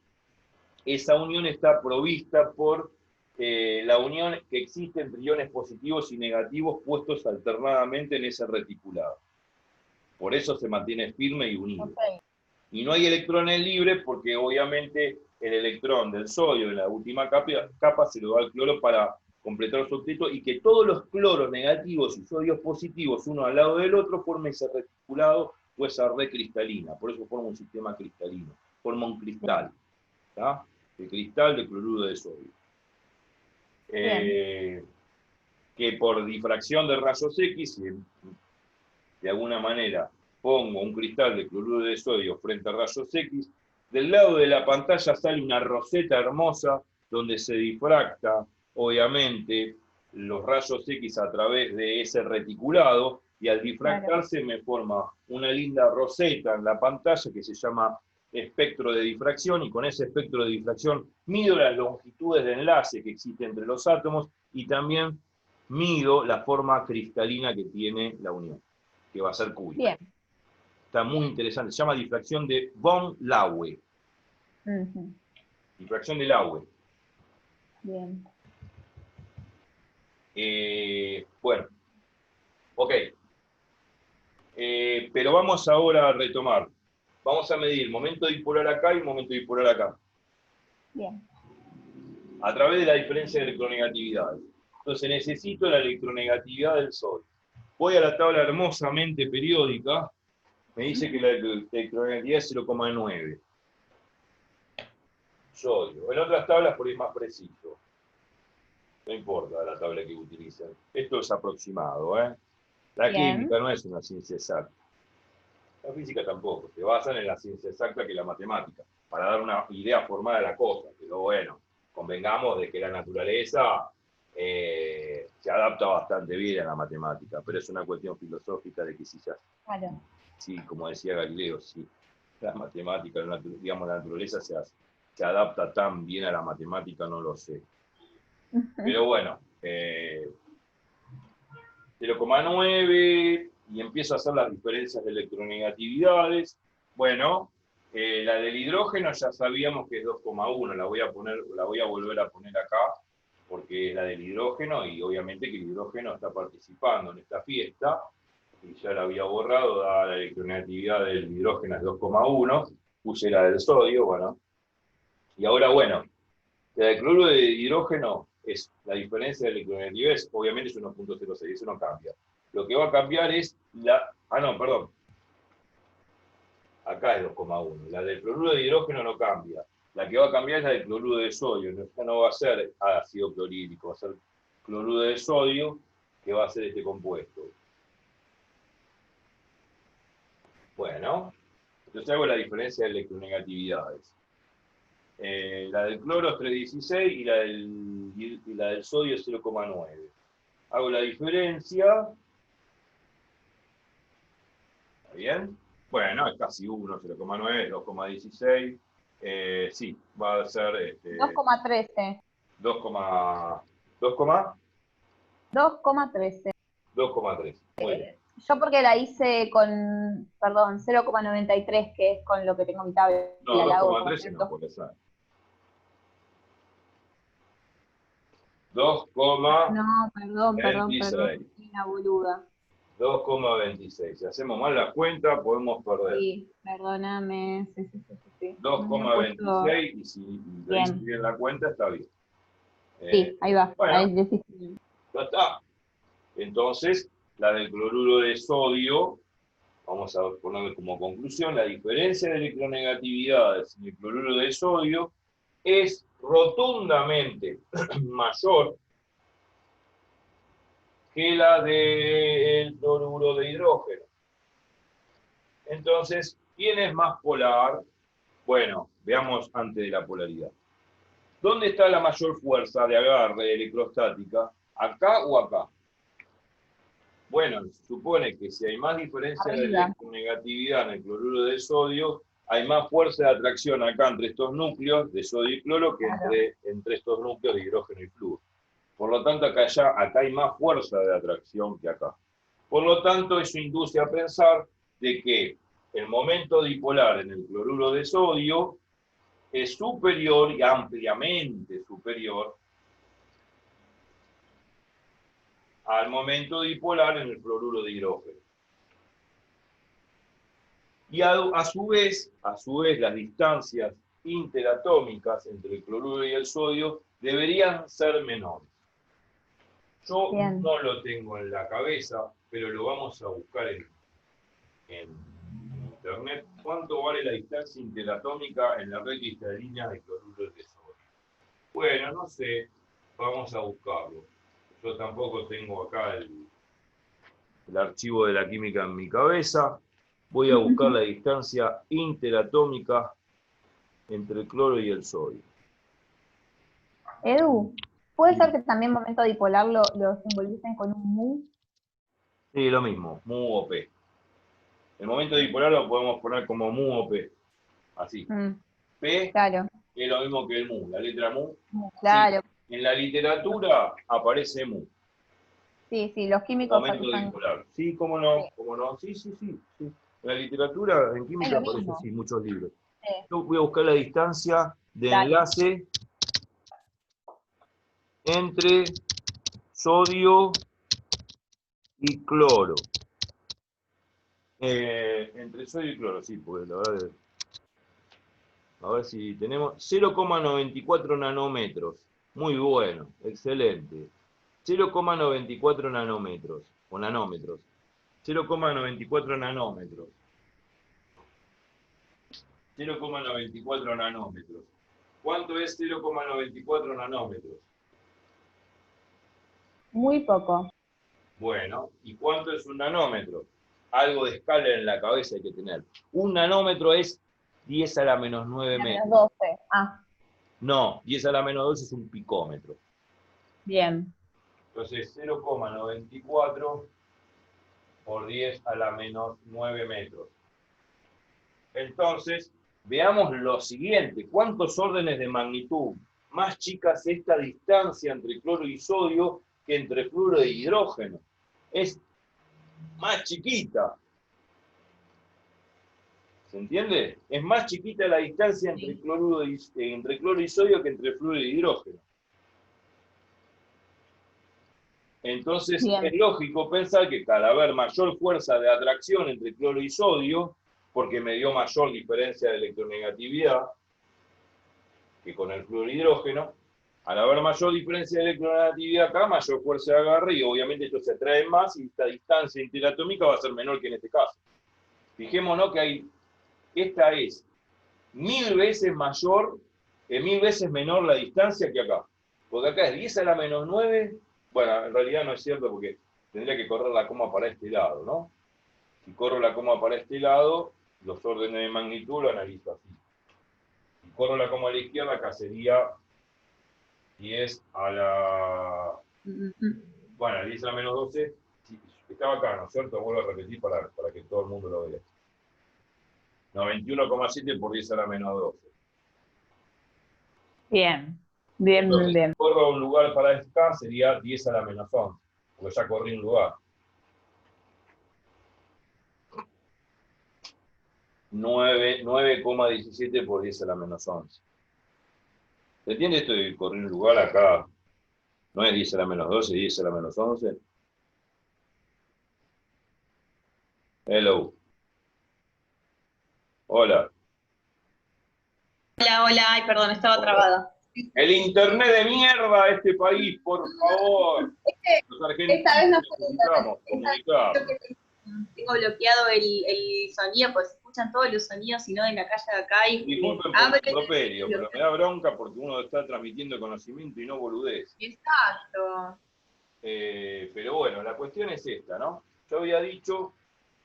esa unión está provista por la unión que existe entre iones positivos y negativos puestos alternadamente en ese reticulado. Por eso se mantiene firme y unido. Okay. Y no hay electrones libres porque obviamente el electrón del sodio en la última capa se lo da al cloro para completar su octeto y que todos los cloros negativos y sodios positivos, uno al lado del otro, formen ese reticulado o esa red cristalina. Por eso forma un sistema cristalino, forma un cristal. ¿Tá? El cristal de cloruro de sodio. Que por difracción de rayos X, de alguna manera pongo un cristal de cloruro de sodio frente a rayos X, del lado de la pantalla sale una roseta hermosa donde se difracta, obviamente, los rayos X a través de ese reticulado, y al difractarse me forma una linda roseta en la pantalla que se llama espectro de difracción, y con ese espectro de difracción mido las longitudes de enlace que existen entre los átomos y también mido la forma cristalina que tiene la unión, que va a ser cúbica. Bien. Está muy interesante, se llama difracción de von Laue. Difracción de Laue. Bien. Bueno, ok. Pero vamos ahora a retomar. Vamos a medir momento dipolar acá y momento dipolar acá. Bien. A través de la diferencia de electronegatividades. Entonces necesito la electronegatividad del sodio. Voy a la tabla hermosamente periódica. Me dice que la electronegatividad es 0,9. Sodio. En otras tablas por ahí es más preciso. No importa la tabla que utilicen. Esto es aproximado, ¿eh? La química no es una ciencia exacta. La física tampoco. Se basan en la ciencia exacta que la matemática, para dar una idea formada de la cosa. Pero bueno, convengamos de que la naturaleza se adapta bastante bien a la matemática, pero es una cuestión filosófica de que si ya... Claro. Sí, como decía Galileo, si la matemática, digamos, la naturaleza se adapta tan bien a la matemática, no lo sé. Pero bueno, 0,9, y empiezo a hacer las diferencias de electronegatividades. Bueno, la del hidrógeno ya sabíamos que es 2,1, la voy a volver a poner acá, porque es la del hidrógeno, y obviamente que el hidrógeno está participando en esta fiesta, y ya la había borrado, dada la electronegatividad del hidrógeno es 2,1, puse la del sodio, bueno. Y ahora, bueno, la del cloruro de hidrógeno es la diferencia de electronegatividad, obviamente es 1,06, eso no cambia. Lo que va a cambiar es la... Ah, no, perdón. Acá es 2,1. La del cloruro de hidrógeno no cambia. La que va a cambiar es la del cloruro de sodio. Ya no va a ser ácido clorhídrico, va a ser cloruro de sodio, que va a ser este compuesto. Bueno, entonces hago la diferencia de electronegatividades. La del cloro es 3,16 y la del sodio es 0,9. Hago la diferencia. ¿Está bien? Bueno, es casi 1, 0,9, 2,16. Sí, va a ser... 2,13. 2,13. 2,3. Muy bien. Yo porque la hice con, perdón, 0,93, que es con lo que tengo mi tabla. No, 2,13 no puede ser. 2,26. No, perdón, una boluda. 2,26. Si hacemos mal la cuenta, podemos perder. Sí, perdóname. Sí. 2,26 y si le hice bien la cuenta, está bien. Sí, ahí va. Bueno, ahí ya está. Entonces, la del cloruro de sodio, vamos a ponerle como conclusión, la diferencia de electronegatividades en el cloruro de sodio es rotundamente mayor que la del cloruro de hidrógeno. Entonces, ¿quién es más polar? Bueno, veamos antes de la polaridad. ¿Dónde está la mayor fuerza de agarre electrostática? ¿Acá o acá? Bueno, se supone que si hay más diferencia de electronegatividad en el cloruro de sodio, hay más fuerza de atracción acá entre estos núcleos de sodio y cloro que entre estos núcleos de hidrógeno y flúor. Por lo tanto, acá hay más fuerza de atracción que acá. Por lo tanto, eso induce a pensar de que el momento dipolar en el cloruro de sodio es superior y ampliamente superior al momento dipolar en el cloruro de hidrógeno. Y a su vez, las distancias interatómicas entre el cloruro y el sodio deberían ser menores. Yo Bien. no lo tengo en la cabeza, pero lo vamos a buscar en internet. ¿Cuánto vale la distancia interatómica en la red cristalina de cloruro de sodio? Bueno, no sé, vamos a buscarlo. Yo tampoco tengo acá el archivo de la química en mi cabeza. Voy a buscar la distancia interatómica entre el cloro y el sodio. Edu, ¿puede ser que también momento dipolar lo simbolicen con un mu? Sí, lo mismo, mu o p. El momento dipolar lo podemos poner como mu o p. Así. P Claro. es lo mismo que el mu, la letra mu. Claro. Sí, en la literatura aparece mu. Sí, los químicos Momento usan. dipolar. Sí, cómo no, cómo no. Sí. En la literatura, en química, aparece así, muchos libros. Sí. Yo voy a buscar la distancia de enlace entre sodio y cloro. Entre sodio y cloro, sí, porque la verdad es... A ver si tenemos 0,94 nanómetros. Muy bueno, excelente. 0,94 nanómetros, o nanómetros. 0,94 nanómetros. 0,94 nanómetros. ¿Cuánto es 0,94 nanómetros? Muy poco. Bueno, ¿y cuánto es un nanómetro? Algo de escala en la cabeza hay que tener. Un nanómetro es 10 a la menos 9 metros. 12. No, 10 a la menos 12 es un picómetro. Bien. Entonces, 0,94 por 10 a la menos 9 metros. Entonces, veamos lo siguiente. ¿Cuántos órdenes de magnitud más chica es esta distancia entre cloro y sodio que entre fluoruro e hidrógeno? Es más chiquita. ¿Se entiende? Es más chiquita la distancia entre cloro y sodio que entre fluoruro y hidrógeno. Entonces, es lógico pensar que al haber mayor fuerza de atracción entre cloro y sodio, porque me dio mayor diferencia de electronegatividad que con el fluorohidrógeno, al haber mayor diferencia de electronegatividad acá, mayor fuerza de agarre, y obviamente esto se atrae más, y esta distancia interatómica va a ser menor que en este caso. Fijémonos que esta es 1000 veces mayor, 1000 veces menor la distancia que acá. Porque acá es 10 a la menos 9. Bueno, en realidad no es cierto porque tendría que correr la coma para este lado, ¿no? Si corro la coma para este lado, los órdenes de magnitud lo analizo así. Si corro la coma a la izquierda, acá sería 10 a la... Bueno, 10 a la menos 12. Sí, estaba acá, ¿no es cierto? Vuelvo a repetir para que todo el mundo lo vea. 91,7 por 10 a la menos 12. Bien. Entonces, si corro un lugar para acá, sería 10 a la menos 11, porque ya corrí un lugar. 9,17 por 10 a la menos 11. ¿Se entiende esto de correr un lugar acá? No es 10 a la menos 12, 10 a la menos 11. Hello. Hola. Hola, ay, perdón, estaba trabada. El internet de mierda de este país, por favor. Los argentinos necesitamos comunicar. Tengo bloqueado el sonido, pues se escuchan todos los sonidos, sino en la calle de acá. Y disculpen por el properio, pero me da bronca porque uno está transmitiendo conocimiento y no boludez. Exacto. Pero bueno, la cuestión es esta, ¿no? Yo había dicho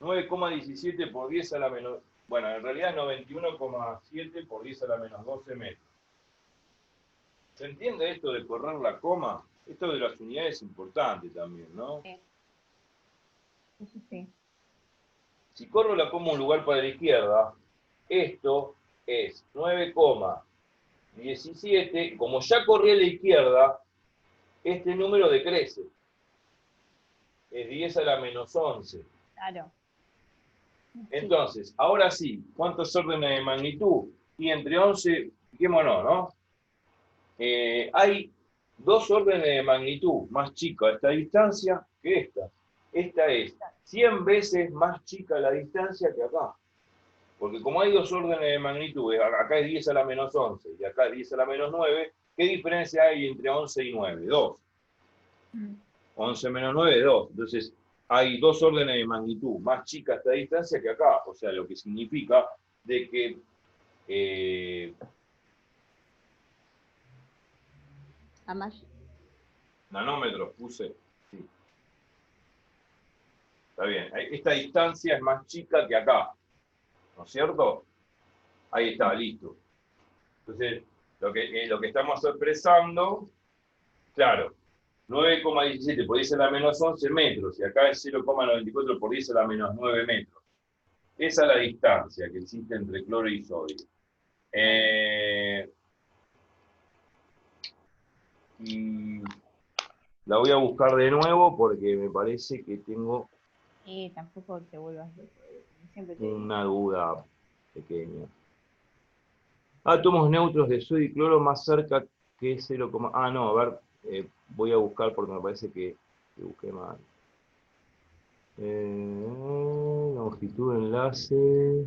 9,17 por 10 a la menos... Bueno, en realidad 91,7 por 10 a la menos 12 metros. ¿Se entiende esto de correr la coma? Esto de las unidades es importante también, ¿no? Sí. Si corro la coma un lugar para la izquierda, esto es 9,17. Como ya corrí a la izquierda, este número decrece. Es 10 a la menos 11. Claro. Entonces, ahora sí, ¿cuántos órdenes de magnitud? Y entre 11, fijémonos, ¿no? Hay 2 órdenes de magnitud más chica esta distancia que esta. Esta es 100 veces más chica la distancia que acá. Porque como hay dos órdenes de magnitud, acá es 10 a la menos 11 y acá es 10 a la menos 9, ¿qué diferencia hay entre 11 y 9? 2. 11 menos 9, 2. Entonces, hay dos órdenes de magnitud más chica esta distancia que acá. O sea, lo que significa de que nanómetros puse. Sí. Está bien. Esta distancia es más chica que acá. ¿No es cierto? Ahí está, listo. Entonces, lo que estamos expresando, claro, 9,17 por 10 a la menos 11 metros, y acá es 0,94 por 10 a la menos 9 metros. Esa es la distancia que existe entre cloro y sodio. Y la voy a buscar de nuevo porque me parece que tengo tampoco te vuelvas loco. Siempre te una duda pequeña. Átomos neutros de sodio y cloro más cerca que 0, ah, no, a ver, voy a buscar porque me parece que busqué mal. Longitud de enlace.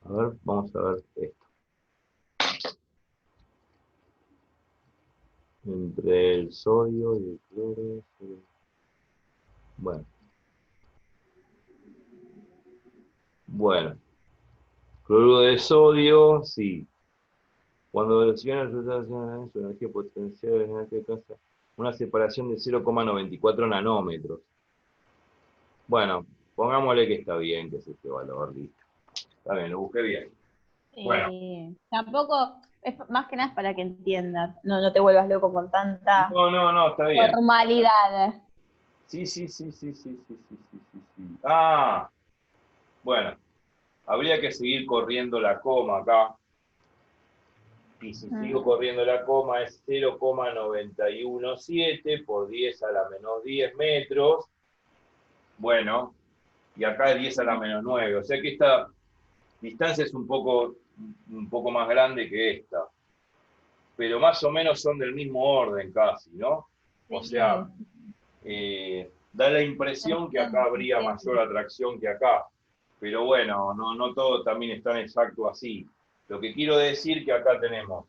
A ver, vamos a ver esto. Entre el sodio y el cloro. Bueno. Bueno. Cloruro de sodio, sí. Cuando evoluciona su energía potencial, una separación de 0,94 nanómetros. Bueno, pongámosle que está bien, que es este valor, listo. Está bien, lo busqué bien. Bueno. Tampoco, es más que nada es para que entiendas. No te vuelvas loco con tanta No, está bien. formalidad. Sí. Ah, bueno. Habría que seguir corriendo la coma acá. Y si sigo corriendo la coma es 0,917 por 10 a la menos 10 metros. Bueno, y acá es 10 a la menos 9. O sea que esta distancia es un poco más grande que esta. Pero más o menos son del mismo orden casi, ¿no? O sea, da la impresión que acá habría mayor atracción que acá. Pero bueno, no todo también es tan exacto así. Lo que quiero decir que acá tenemos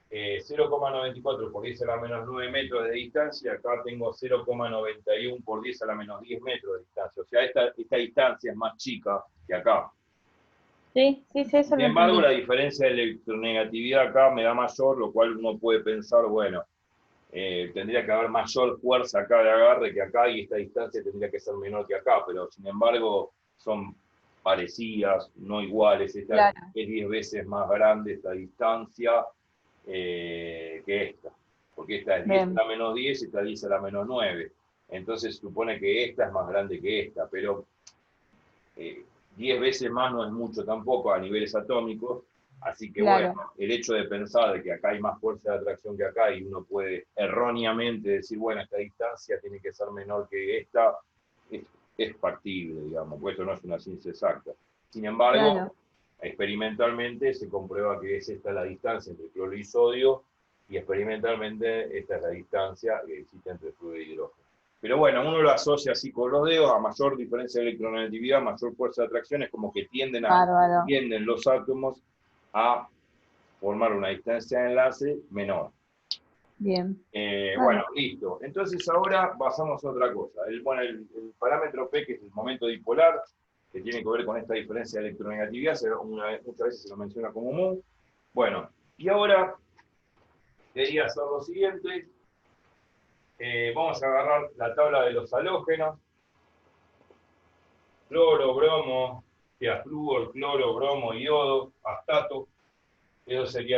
0,94 por 10 a la menos 9 metros de distancia, acá tengo 0,91 por 10 a la menos 10 metros de distancia. O sea, esta distancia es más chica que acá. Sí, eso Sin embargo, la diferencia de electronegatividad acá me da mayor, lo cual uno puede pensar, bueno, tendría que haber mayor fuerza acá de agarre que acá y esta distancia tendría que ser menor que acá, pero sin embargo son parecidas, no iguales. Esta es 10 veces más grande esta distancia que esta, porque esta es 10 a la menos 10 y esta es 10 a la menos 9. Entonces supone que esta es más grande que esta, pero 10 veces más no es mucho tampoco a niveles atómicos. Así que bueno, el hecho de pensar de que acá hay más fuerza de atracción que acá y uno puede erróneamente decir, bueno, esta distancia tiene que ser menor que esta, es factible, digamos, porque esto no es una ciencia exacta. Sin embargo, experimentalmente se comprueba que es esta la distancia entre cloro y sodio, y experimentalmente esta es la distancia que existe entre fluido y hidrógeno. Pero bueno, uno lo asocia así con los dedos, a mayor diferencia de electronegatividad, mayor fuerza de atracción, es como que tienden los átomos a formar una distancia de enlace menor. Bien. Bueno, listo. Entonces ahora pasamos a otra cosa. El parámetro P, que es el momento dipolar, que tiene que ver con esta diferencia de electronegatividad, muchas veces se lo menciona como mu. Bueno, y ahora quería hacer lo siguiente. Vamos a agarrar la tabla de los halógenos. Cloro, bromo, flúor, cloro, bromo, iodo, astato. Eso sería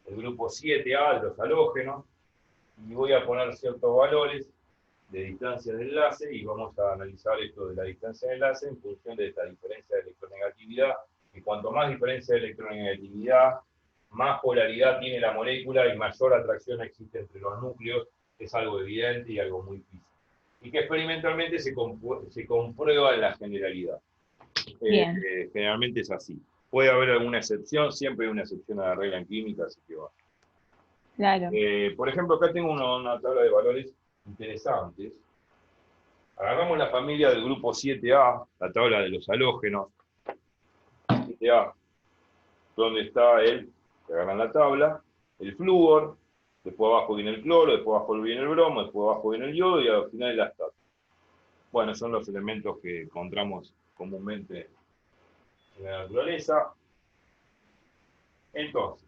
el grupo 7A de los halógenos. Y voy a poner ciertos valores de distancia de enlace y vamos a analizar esto de la distancia de enlace en función de esta diferencia de electronegatividad. Y cuanto más diferencia de electronegatividad, más polaridad tiene la molécula y mayor atracción existe entre los núcleos. Es algo evidente y algo muy físico. Y que experimentalmente se comprueba en la generalidad. Generalmente es así. Puede haber alguna excepción, siempre hay una excepción a la regla en química, así que va. Por ejemplo, acá tengo una tabla de valores interesantes. Agarramos la familia del grupo 7A, la tabla de los halógenos. 7A, donde está agarran la tabla, el flúor, después abajo viene el cloro, después abajo viene el bromo, después abajo viene el yodo y al final el astato. Bueno, son los elementos que encontramos comúnmente en la naturaleza. Entonces,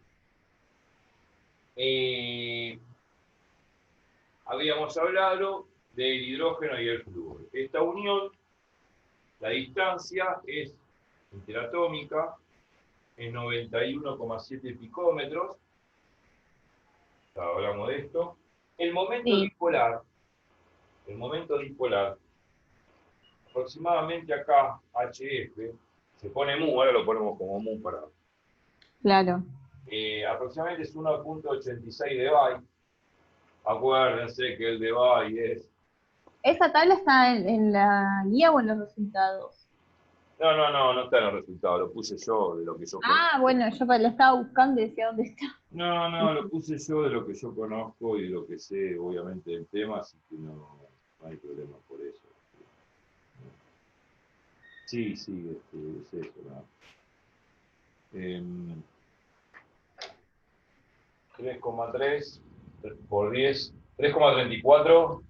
habíamos hablado del hidrógeno y el flúor. Esta unión, la distancia es interatómica, es 91,7 picómetros. Ya hablamos de esto. El momento dipolar, aproximadamente acá, HF, se pone mu, ahora lo ponemos como mu para... Claro. Aproximadamente es 1,86 de Bay. Acuérdense que el de Bay es... ¿Esa tabla está en la guía o en los resultados? No está en el resultado, lo puse yo de lo que yo conozco. Ah, bueno, yo la estaba buscando y decía dónde está. No, lo puse yo de lo que yo conozco y de lo que sé, obviamente, del tema, así que no hay problema por eso. Sí, es eso, ¿no? 3,3 por 10, 3,34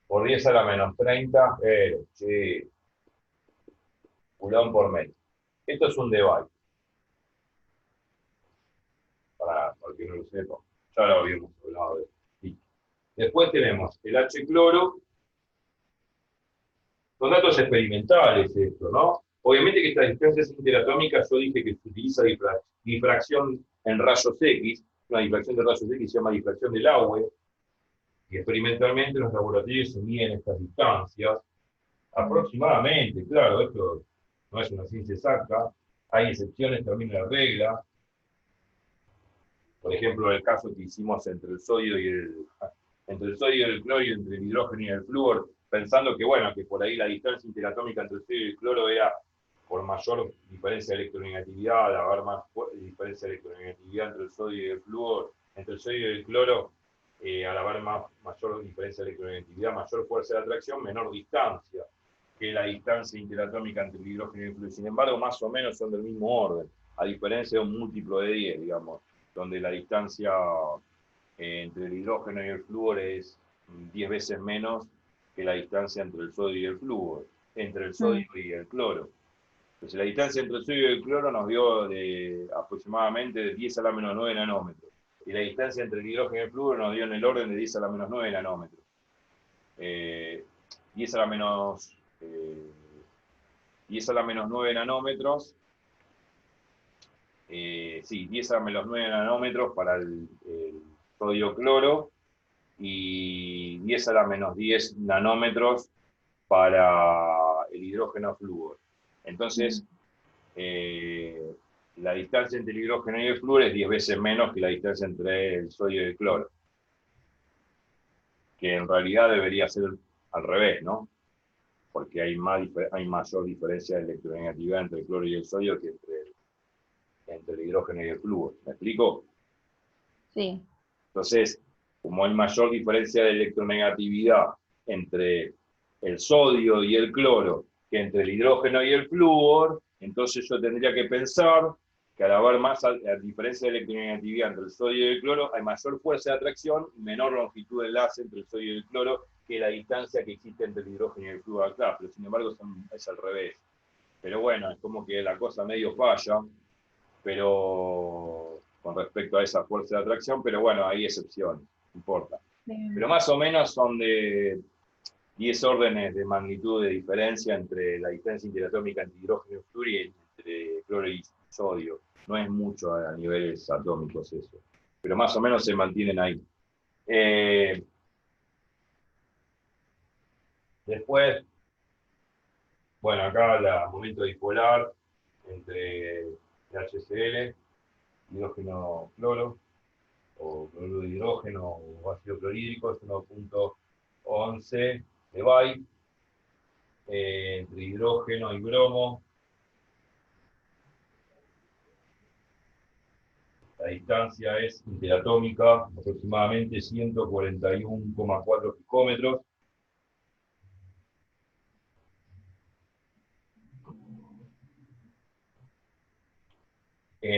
por 10 a la menos 30, sí, Coulomb por metro. Esto es un debye. Para que no lo sepa, ya lo habíamos hablado de esto. Después tenemos el H-cloro. Son datos experimentales esto, ¿no? Obviamente que estas distancias interatómicas yo dije que se utiliza difracción en rayos X, una difracción de rayos X se llama difracción del agua, y experimentalmente en los laboratorios se miden estas distancias, aproximadamente, claro, esto no es una ciencia exacta, hay excepciones también a la regla, por ejemplo, el caso que hicimos entre el sodio y el cloro y entre el hidrógeno y el flúor, pensando que, bueno, que por ahí la distancia interatómica entre el sodio y el cloro era por mayor diferencia de electronegatividad, al haber más diferencia de electronegatividad entre el sodio y el flúor, entre el sodio y el cloro, al haber mayor diferencia de electronegatividad, mayor fuerza de atracción, menor distancia que la distancia interatómica entre el hidrógeno y el flúor. Sin embargo, más o menos son del mismo orden, a diferencia de un múltiplo de 10, digamos, donde la distancia entre el hidrógeno y el flúor es 10 veces menos que la distancia entre el sodio y el flúor, entre el sodio y el cloro. Entonces la distancia entre el sodio y el cloro nos dio aproximadamente de 10 a la menos 9 nanómetros. Y la distancia entre el hidrógeno y el flúor nos dio en el orden de 10 a la menos 9 nanómetros. 10 a la menos 9 nanómetros. Sí, 10 a la menos 9 nanómetros para el sodio cloro y 10 a la menos 10 nanómetros para el hidrógeno flúor. Entonces, la distancia entre el hidrógeno y el flúor es 10 veces menos que la distancia entre el sodio y el cloro. Que en realidad debería ser al revés, ¿no? Porque hay mayor diferencia de electronegatividad entre el cloro y el sodio que entre el hidrógeno y el flúor. ¿Me explico? Sí. Entonces, como hay mayor diferencia de electronegatividad entre el sodio y el cloro que entre el hidrógeno y el flúor, entonces yo tendría que pensar que al haber más diferencia de electronegatividad entre el sodio y el cloro, hay mayor fuerza de atracción y menor longitud de enlace entre el sodio y el cloro que la distancia que existe entre el hidrógeno y el flúor acá, pero sin embargo es al revés. Pero bueno, es como que la cosa medio falla, pero con respecto a esa fuerza de atracción, pero bueno, hay excepciones, no importa. Pero más o menos son de 10 órdenes de magnitud de diferencia entre la distancia interatómica entre hidrógeno y flúor y entre cloro y sodio. No es mucho a niveles atómicos eso, pero más o menos se mantienen ahí. Después, bueno, acá el momento dipolar entre HCl, hidrógeno cloro, o cloruro de hidrógeno o ácido clorhídrico, es 1,11 de Bay, entre hidrógeno y bromo. La distancia es interatómica, aproximadamente 141,4 picómetros.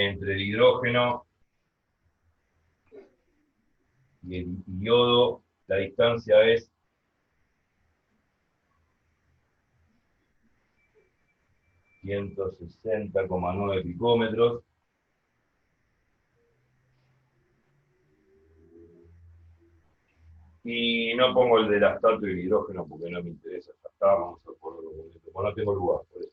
entre el hidrógeno y el yodo, la distancia es 160,9 picómetros. Y no pongo el del astato y el hidrógeno porque no me interesa. Ya está, vamos a ponerlo completo. Porque no tengo lugar, por eso.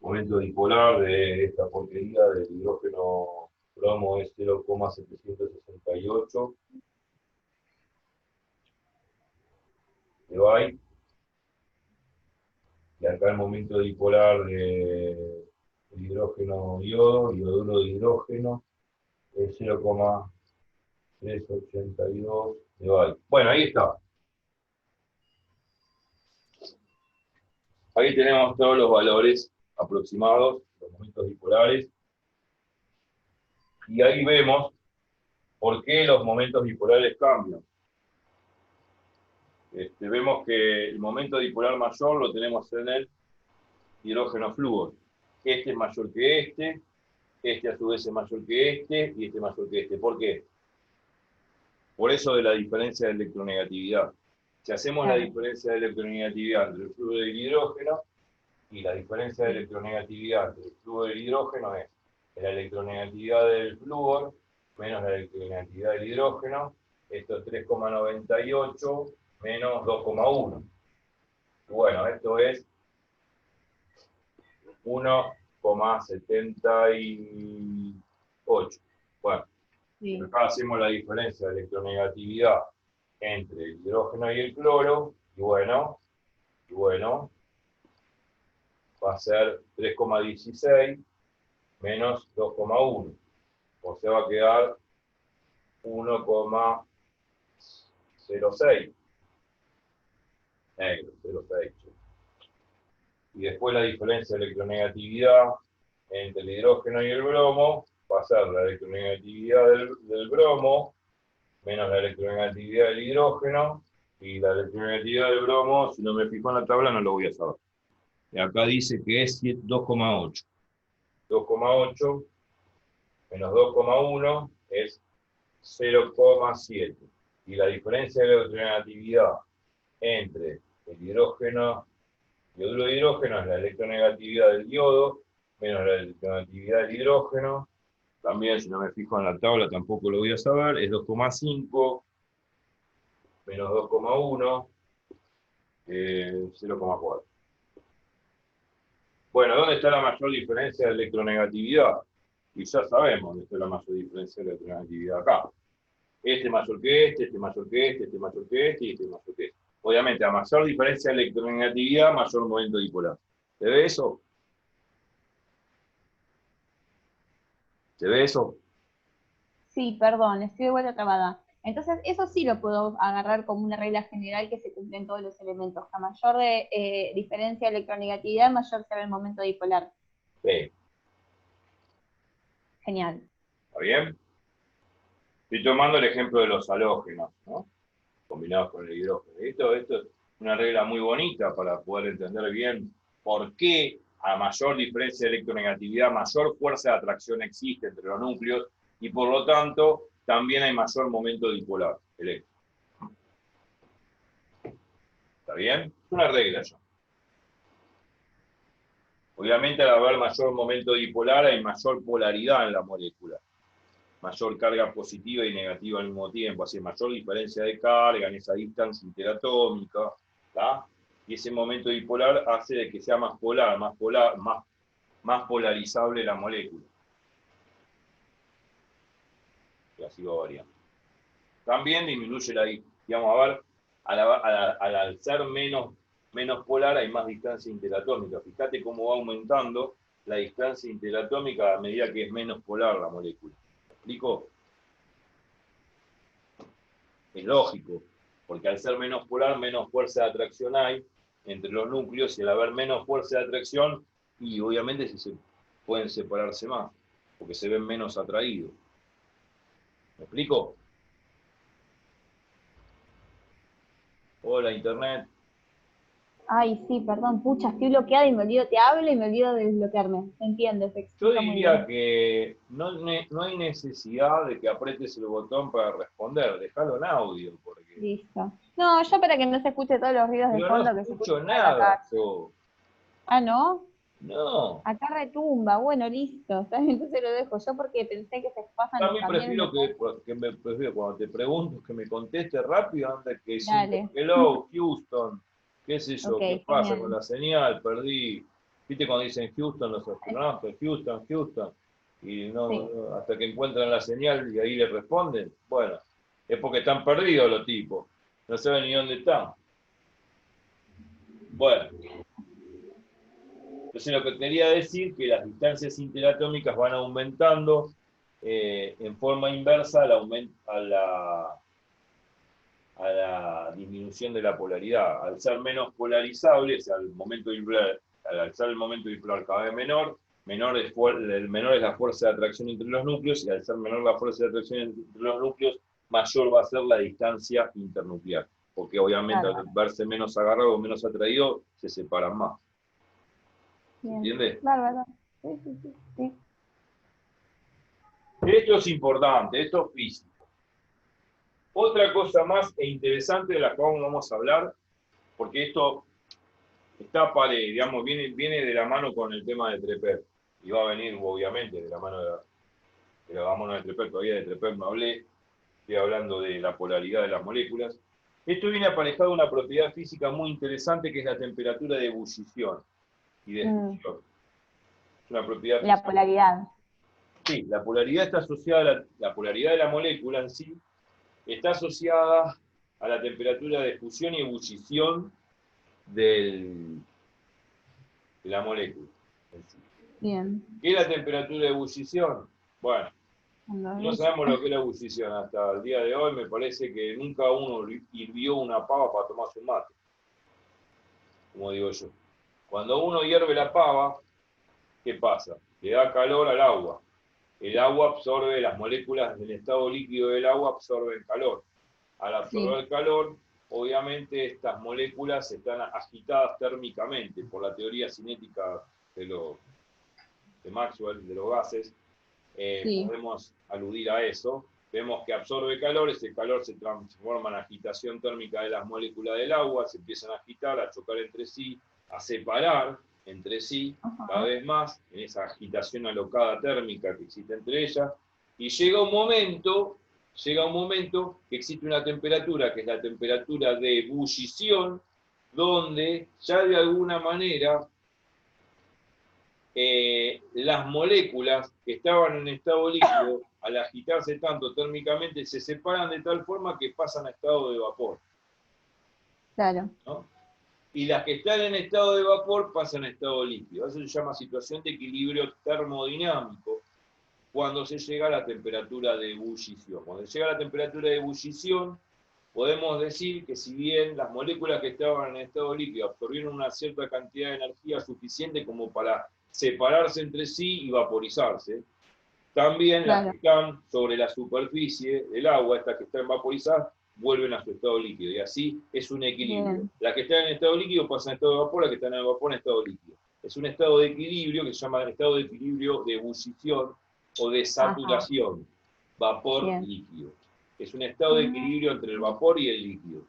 Momento dipolar de esta porquería del hidrógeno bromo es 0,768 de Bay. Y acá el momento dipolar de hidrógeno yodo, yoduro de hidrógeno, es 0,382 de Bay. Bueno, ahí está. Ahí tenemos todos los valores aproximados, los momentos dipolares. Y ahí vemos por qué los momentos dipolares cambian. Vemos que el momento dipolar mayor lo tenemos en el hidrógeno flúor. Este es mayor que este a su vez es mayor que este, y este es mayor que este. ¿Por qué? Por eso de la diferencia de electronegatividad. Si hacemos la diferencia de electronegatividad entre el flúor y el hidrógeno, y la diferencia de electronegatividad entre el flúor y el hidrógeno es la electronegatividad del flúor menos la electronegatividad del hidrógeno, esto es 3,98 menos 2,1. Bueno, esto es 1,78. Bueno, sí. Acá hacemos la diferencia de electronegatividad entre el hidrógeno y el cloro, y bueno, va a ser 3,16 menos 2,1. O sea, va a quedar 1,06. Negro, 0,6. Y después la diferencia de electronegatividad entre el hidrógeno y el bromo va a ser la electronegatividad del bromo menos la electronegatividad del hidrógeno, y la electronegatividad del bromo, si no me fijo en la tabla, no lo voy a saber. Y acá dice que es 2,8. 2,8 menos 2,1 es 0,7. Y la diferencia de electronegatividad entre el hidrógeno, yoduro de hidrógeno, es la electronegatividad del yodo, menos la electronegatividad del hidrógeno. También, si no me fijo en la tabla, tampoco lo voy a saber, es 2,5 menos 2,1, 0,4. Bueno, ¿dónde está la mayor diferencia de electronegatividad? Y ya sabemos dónde está la mayor diferencia de electronegatividad acá. Este mayor que este mayor que este mayor que este y este mayor que este. Obviamente, a mayor diferencia de electronegatividad, mayor momento dipolar. ¿Se ve eso? ¿Se ve eso? Sí, perdón, estoy de vuelta trabada. Entonces, eso sí lo puedo agarrar como una regla general que se cumple en todos los elementos. A mayor diferencia de electronegatividad, mayor será el momento dipolar. Sí. Genial. ¿Está bien? Estoy tomando el ejemplo de los halógenos, ¿no? Combinados con el hidrógeno. Esto es una regla muy bonita para poder entender bien por qué a mayor diferencia de electronegatividad, mayor fuerza de atracción existe entre los núcleos, y por lo tanto también hay mayor momento dipolar eléctrico. ¿Está bien? Es una regla ya. Obviamente al haber mayor momento dipolar hay mayor polaridad en la molécula. Mayor carga positiva y negativa al mismo tiempo, así mayor diferencia de carga en esa distancia interatómica, ¿tá? Y ese momento dipolar hace de que sea más polar, más polarizable la molécula. Y así va variando. También disminuye digamos, a ver, al ser menos polar hay más distancia interatómica. Fíjate cómo va aumentando la distancia interatómica a medida que es menos polar la molécula. ¿Me explico? Es lógico, porque al ser menos polar, menos fuerza de atracción hay entre los núcleos, y al haber menos fuerza de atracción, y obviamente se pueden separarse más, porque se ven menos atraídos. ¿Me explico? Hola, Internet. Ay, sí, perdón, pucha, estoy bloqueada y me olvido, te hablo y me olvido de desbloquearme. Se entiende, se Yo explica muy diría bien. que no hay necesidad de que apretes el botón para responder, déjalo en audio, porque... Listo. No, yo para que no se escuche todos los ruidos de Pero no fondo que se escucho escuchan en la nada calle. yo. Ah, ¿no? No. Acá retumba. Bueno, listo. Está bien, entonces lo dejo yo porque pensé que se pasan A los mí camiones de prefiero fondo. prefiero cuando te pregunto que me conteste rápido antes que decirte, Dale. hello, Houston, qué sé Ok, yo, qué pasa con genial. la señal, perdí. ¿Viste cuando dicen Houston los astronautas? Houston, Houston. Y Sí, hasta que encuentran la señal y ahí le responden. Bueno, es porque están perdidos los tipos. No saben ni dónde están. Bueno, entonces lo que quería decir que las distancias interatómicas van aumentando en forma inversa a la disminución de la polaridad. Al ser menos polarizable, o sea, al ser el momento dipolar cada vez menor, menor es la fuerza de atracción entre los núcleos, y al ser menor la fuerza de atracción entre los núcleos, mayor va a ser la distancia internuclear, porque obviamente al bárbaro. verse menos agarrado o menos atraído, se separan más. ¿Se Bien, entiende? bárbaro. Sí, sí, sí, sí. Esto es importante, esto es físico. Otra cosa más e interesante de la cual vamos a hablar, porque esto está, digamos, viene de la mano con el tema de Treper, y va a venir obviamente de la mano de la mano de Treper, todavía de Treper no hablé, estoy hablando de la polaridad de las moléculas. Esto viene aparejado de una propiedad física muy interesante que es la temperatura de ebullición y de Mm, fusión. Es una propiedad la física. polaridad. Sí, la polaridad está asociada a la polaridad de la molécula en sí, está asociada a la temperatura de fusión y ebullición de la molécula en sí. Bien. ¿Qué es la temperatura de ebullición? Bueno, Cuando no ves- sabemos lo que es la ebullición hasta el día de hoy. Me parece que nunca uno hirvió una pava para tomarse un mate, como digo yo. Cuando uno hierve la pava, ¿qué pasa? Le da calor al agua. El agua absorbe, las moléculas del estado líquido del agua absorben calor. Al absorber Sí, el calor, obviamente estas moléculas están agitadas térmicamente por la teoría cinética de Maxwell, de los gases. sí. Podemos aludir a eso. Vemos que absorbe calor, ese calor se transforma en agitación térmica de las moléculas del agua, se empiezan a agitar, a chocar entre sí, a separar entre sí cada Ajá. vez más en esa agitación alocada térmica que existe entre ellas, y llega un momento que existe una temperatura, que es la temperatura de ebullición, donde ya de alguna manera las moléculas que estaban en estado líquido, al agitarse tanto térmicamente, se separan de tal forma que pasan a estado de vapor, Claro. ¿no? Y las que están en estado de vapor pasan a estado líquido. Eso se llama situación de equilibrio termodinámico cuando se llega a la temperatura de ebullición. Cuando se llega a la temperatura de ebullición, podemos decir que si bien las moléculas que estaban en estado líquido absorbieron una cierta cantidad de energía suficiente como para separarse entre sí y vaporizarse, también las Claro. que están sobre la superficie del agua, estas que están vaporizadas, vuelven a su estado líquido. Y así es un equilibrio. Bien. Las que están en estado líquido pasan a estado de vapor, las que están en vapor en estado líquido. Es un estado de equilibrio que se llama estado de equilibrio de ebullición o de Ajá. saturación, vapor Bien. líquido. Es un estado de Mm, equilibrio entre el vapor y el líquido,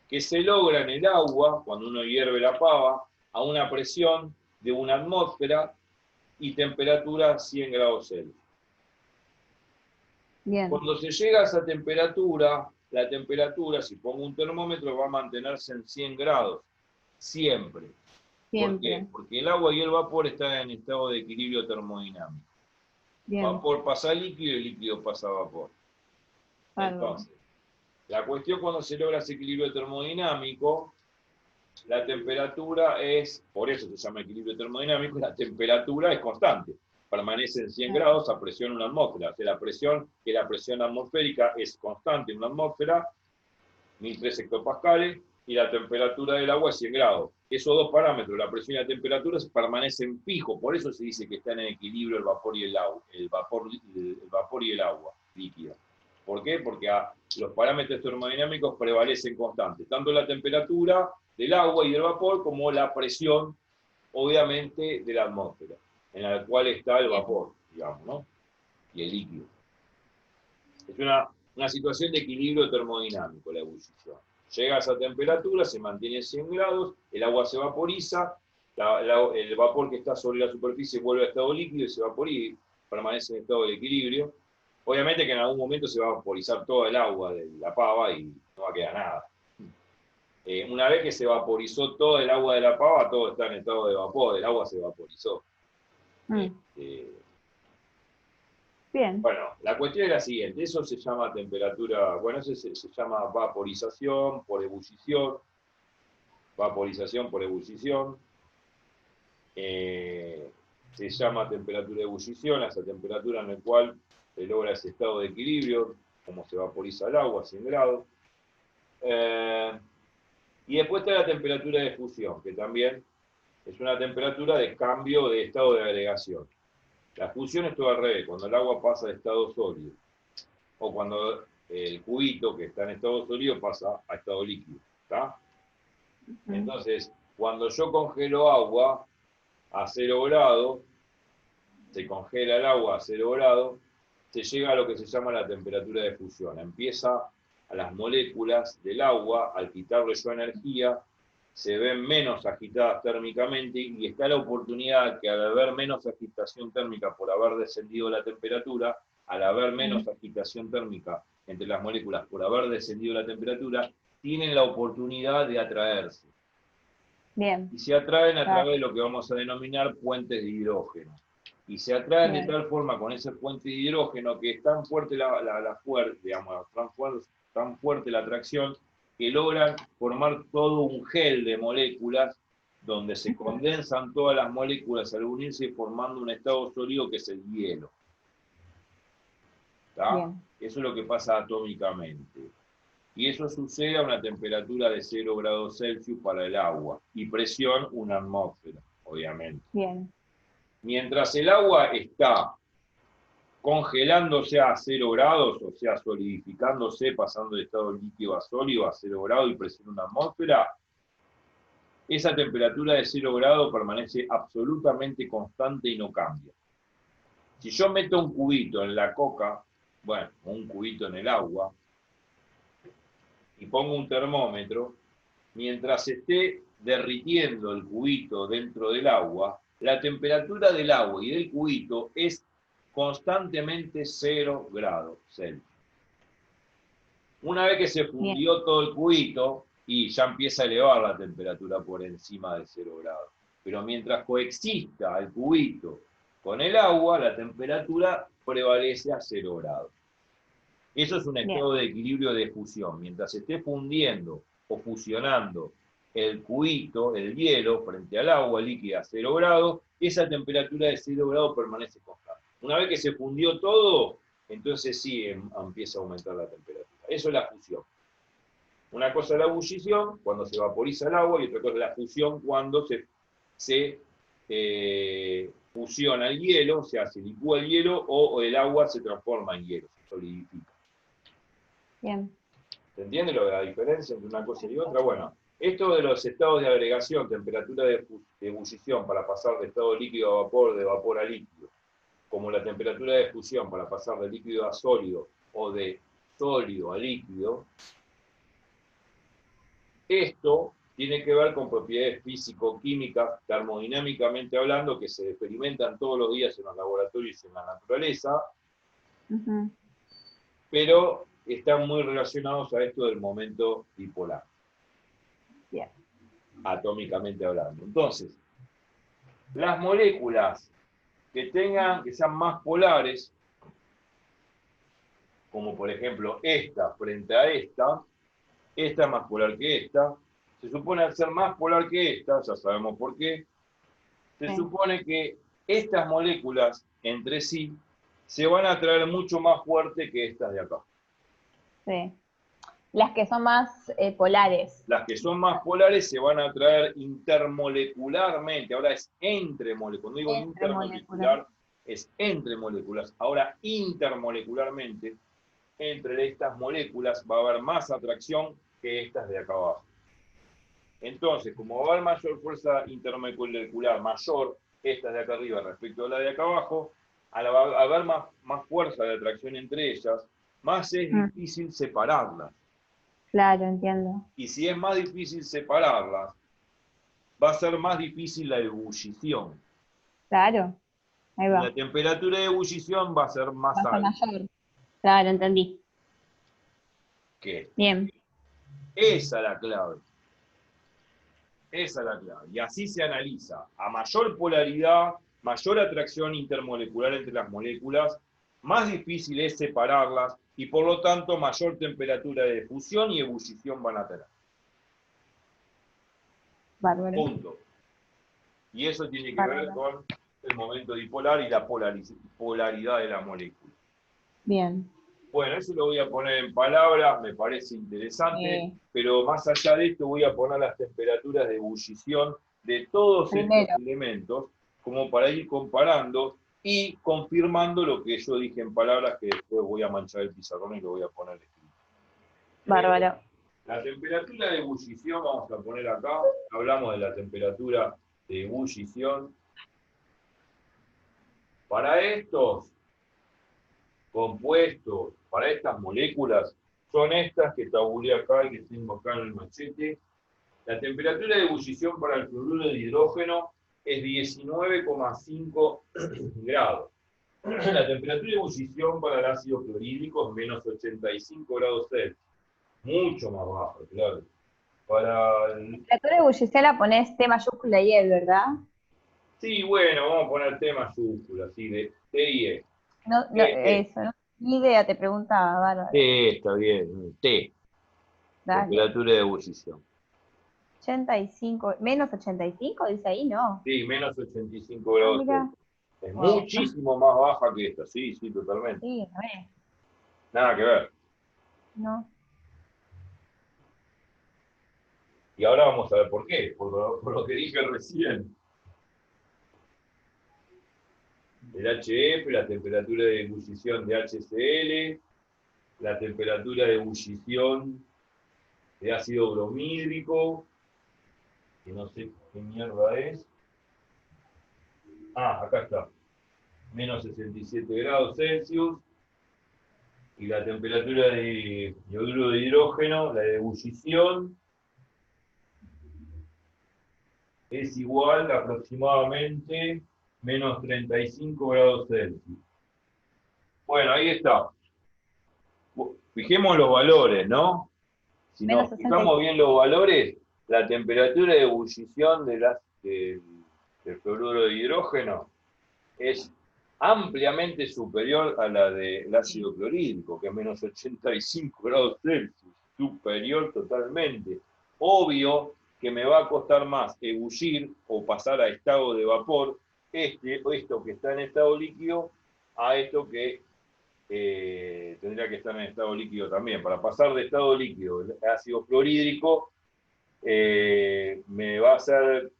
que se logra en el agua, cuando uno hierve la pava, a una presión de una atmósfera y temperatura 100 grados Celsius. bien. Cuando se llega a esa temperatura, la temperatura, si pongo un termómetro, va a mantenerse en 100 grados, siempre. ¿Por qué? Siempre. Porque el agua y el vapor están en estado de equilibrio termodinámico. Bien. Vapor pasa a líquido y líquido pasa a vapor. Bárbaro. Entonces, la cuestión cuando se logra ese equilibrio termodinámico, la temperatura es, por eso se llama equilibrio termodinámico, la temperatura es constante, permanece en 100 Claro. grados a presión en una atmósfera. O sea, la presión atmosférica es constante en una atmósfera, 1003 hectopascales, y la temperatura del agua es 100 grados. Esos dos parámetros, la presión y la temperatura, permanecen fijos, por eso se dice que están en equilibrio el vapor y el agua, el vapor y el agua líquida. ¿Por qué? Porque los parámetros termodinámicos prevalecen constantes, tanto la temperatura del agua y del vapor como la presión, obviamente, de la atmósfera, en la cual está el vapor, digamos, ¿no? Y el líquido. Es una situación de equilibrio termodinámico, la ebullición. Llega a esa temperatura, se mantiene 100 grados, el agua se vaporiza, el vapor que está sobre la superficie vuelve a estado líquido y se evaporiza, permanece en estado de equilibrio. Obviamente que en algún momento se va a vaporizar toda el agua de la pava y no va a quedar nada. Una vez que se vaporizó todo el agua de la pava, todo está en estado de vapor, el agua se vaporizó. Bien. Bueno, la cuestión es la siguiente, eso se llama temperatura, bueno, eso se llama vaporización por ebullición, se llama temperatura de ebullición, esa temperatura en la cual se logra ese estado de equilibrio, como se vaporiza el agua, 100 grados. Y después está la temperatura de fusión, que también es una temperatura de cambio de estado de agregación. La fusión es todo al revés, cuando el agua pasa de estado sólido, o cuando el cubito que está en estado sólido pasa a estado líquido, ¿está? Entonces, cuando yo congelo agua a 0 grados, se congela el agua a 0 grados, se llega a lo que se llama la temperatura de fusión. Empieza a las moléculas del agua, al quitarle su energía, se ven menos agitadas térmicamente y está la oportunidad que al haber menos agitación térmica por haber descendido la temperatura, al haber menos agitación térmica entre las moléculas por haber descendido la temperatura, tienen la oportunidad de atraerse. Bien. Y se atraen a través de lo que vamos a denominar puentes de hidrógeno. Y se atraen de tal forma con ese puente de hidrógeno que es tan fuerte tan fuerte la atracción que logran formar todo un gel de moléculas donde se condensan todas las moléculas al unirse formando un estado sólido que es el hielo. Eso es lo que pasa atómicamente. Y eso sucede a una temperatura de 0 grados Celsius para el agua y presión una atmósfera, obviamente. Bien. Mientras el agua está congelándose a 0 grados, o sea, solidificándose, pasando de estado líquido a sólido a 0 grados y presión una atmósfera, esa temperatura de 0 grados permanece absolutamente constante y no cambia. Si yo meto un cubito en la coca, bueno, un cubito en el agua, y pongo un termómetro, mientras esté derritiendo el cubito dentro del agua, la temperatura del agua y del cubito es constantemente 0 grados Celsius. Una vez que se fundió todo el cubito, y ya empieza a elevar la temperatura por encima de 0 grados. Pero mientras coexista el cubito con el agua, la temperatura prevalece a 0 grados. Eso es un estado de equilibrio de fusión. Mientras se esté fundiendo o fusionando el cubito, el hielo, frente al agua líquida a 0 grados, esa temperatura de 0 grados permanece constante. Una vez que se fundió todo, entonces sí empieza a aumentar la temperatura. Eso es la fusión. Una cosa es la ebullición, cuando se vaporiza el agua, y otra cosa es la fusión, cuando se fusiona el hielo, o sea, se licúa el hielo, o el agua se transforma en hielo, se solidifica. Bien. ¿Se entiende la diferencia entre una cosa y otra? Bueno, esto de los estados de agregación, temperatura de ebullición para pasar de estado líquido a vapor, de vapor a líquido, como la temperatura de fusión para pasar de líquido a sólido o de sólido a líquido, esto tiene que ver con propiedades físico-químicas, termodinámicamente hablando, que se experimentan todos los días en los laboratorios y en la naturaleza, pero están muy relacionados a esto del momento dipolar, atómicamente hablando. Entonces, las moléculas que sean más polares, como por ejemplo esta frente a esta es más polar que esta, se supone al ser más polar que esta, ya sabemos por qué, se supone que estas moléculas entre sí se van a atraer mucho más fuerte que estas de acá. Sí. Las que son más polares. Las que son más polares se van a atraer intermolecularmente, ahora es entremolecular, cuando digo intermolecular, es entre moléculas, ahora intermolecularmente, entre estas moléculas va a haber más atracción que estas de acá abajo. Entonces, como va a haber mayor fuerza intermolecular, mayor, esta de acá arriba respecto a la de acá abajo, al haber más fuerza de atracción entre ellas, más es difícil separarlas. Claro, entiendo. Y si es más difícil separarlas, va a ser más difícil la ebullición. Claro, ahí va. La temperatura de ebullición va a ser más Va a ser alta. mayor. Claro, entendí. ¿Qué? Bien. Esa es la clave. Esa es la clave. Y así se analiza. A mayor polaridad, mayor atracción intermolecular entre las moléculas, más difícil es separarlas y por lo tanto mayor temperatura de fusión y ebullición van a tener. Bárbaro. Punto. Y eso tiene que ver con el momento dipolar y la polaridad de la molécula. Bien. Bueno, eso lo voy a poner en palabras, me parece interesante, pero más allá de esto voy a poner las temperaturas de ebullición de todos estos elementos, como para ir comparando y confirmando lo que yo dije en palabras, que después voy a manchar el pizarrón y lo voy a poner escrito. Bárbaro. La temperatura de ebullición, vamos a poner acá, hablamos de la temperatura de ebullición. Para estos compuestos, para estas moléculas, son estas que tabulé acá y que tengo acá en el machete. La temperatura de ebullición para el fluoruro de hidrógeno es 19,5 grados. La temperatura de ebullición para el ácido clorhídrico es menos 85 grados Celsius. Mucho más bajo, claro. Para el... La temperatura de ebullición la ponés T mayúscula y E, ¿verdad? Sí, bueno, vamos a poner T mayúscula, sí, de T y E. No, eso, ¿no? Ni idea, te preguntaba, bárbaro. Está bien, T. Dale. Temperatura de ebullición. 85, menos 85, dice ahí, ¿no? Sí, menos 85 grados. Es muchísimo más baja que esta, sí, totalmente. Sí, a ver. Nada que ver. No. Y ahora vamos a ver por qué, por lo que dije recién. El HF, la temperatura de ebullición de HCl, la temperatura de ebullición de ácido bromídrico, que no sé qué mierda es. Ah, acá está. Menos 67 grados Celsius. Y la temperatura de yoduro de hidrógeno, la de ebullición, es igual aproximadamente menos 35 grados Celsius. Bueno, ahí está. Fijemos los valores, ¿no? Si nos fijamos bien los valores, la temperatura de ebullición del fluoruro de hidrógeno es ampliamente superior a la del ácido clorhídrico, que es menos 85 grados Celsius, superior totalmente. Obvio que me va a costar más ebullir o pasar a estado de vapor esto que está en estado líquido a esto que tendría que estar en estado líquido también. Para pasar de estado líquido al ácido clorhídrico me va a ser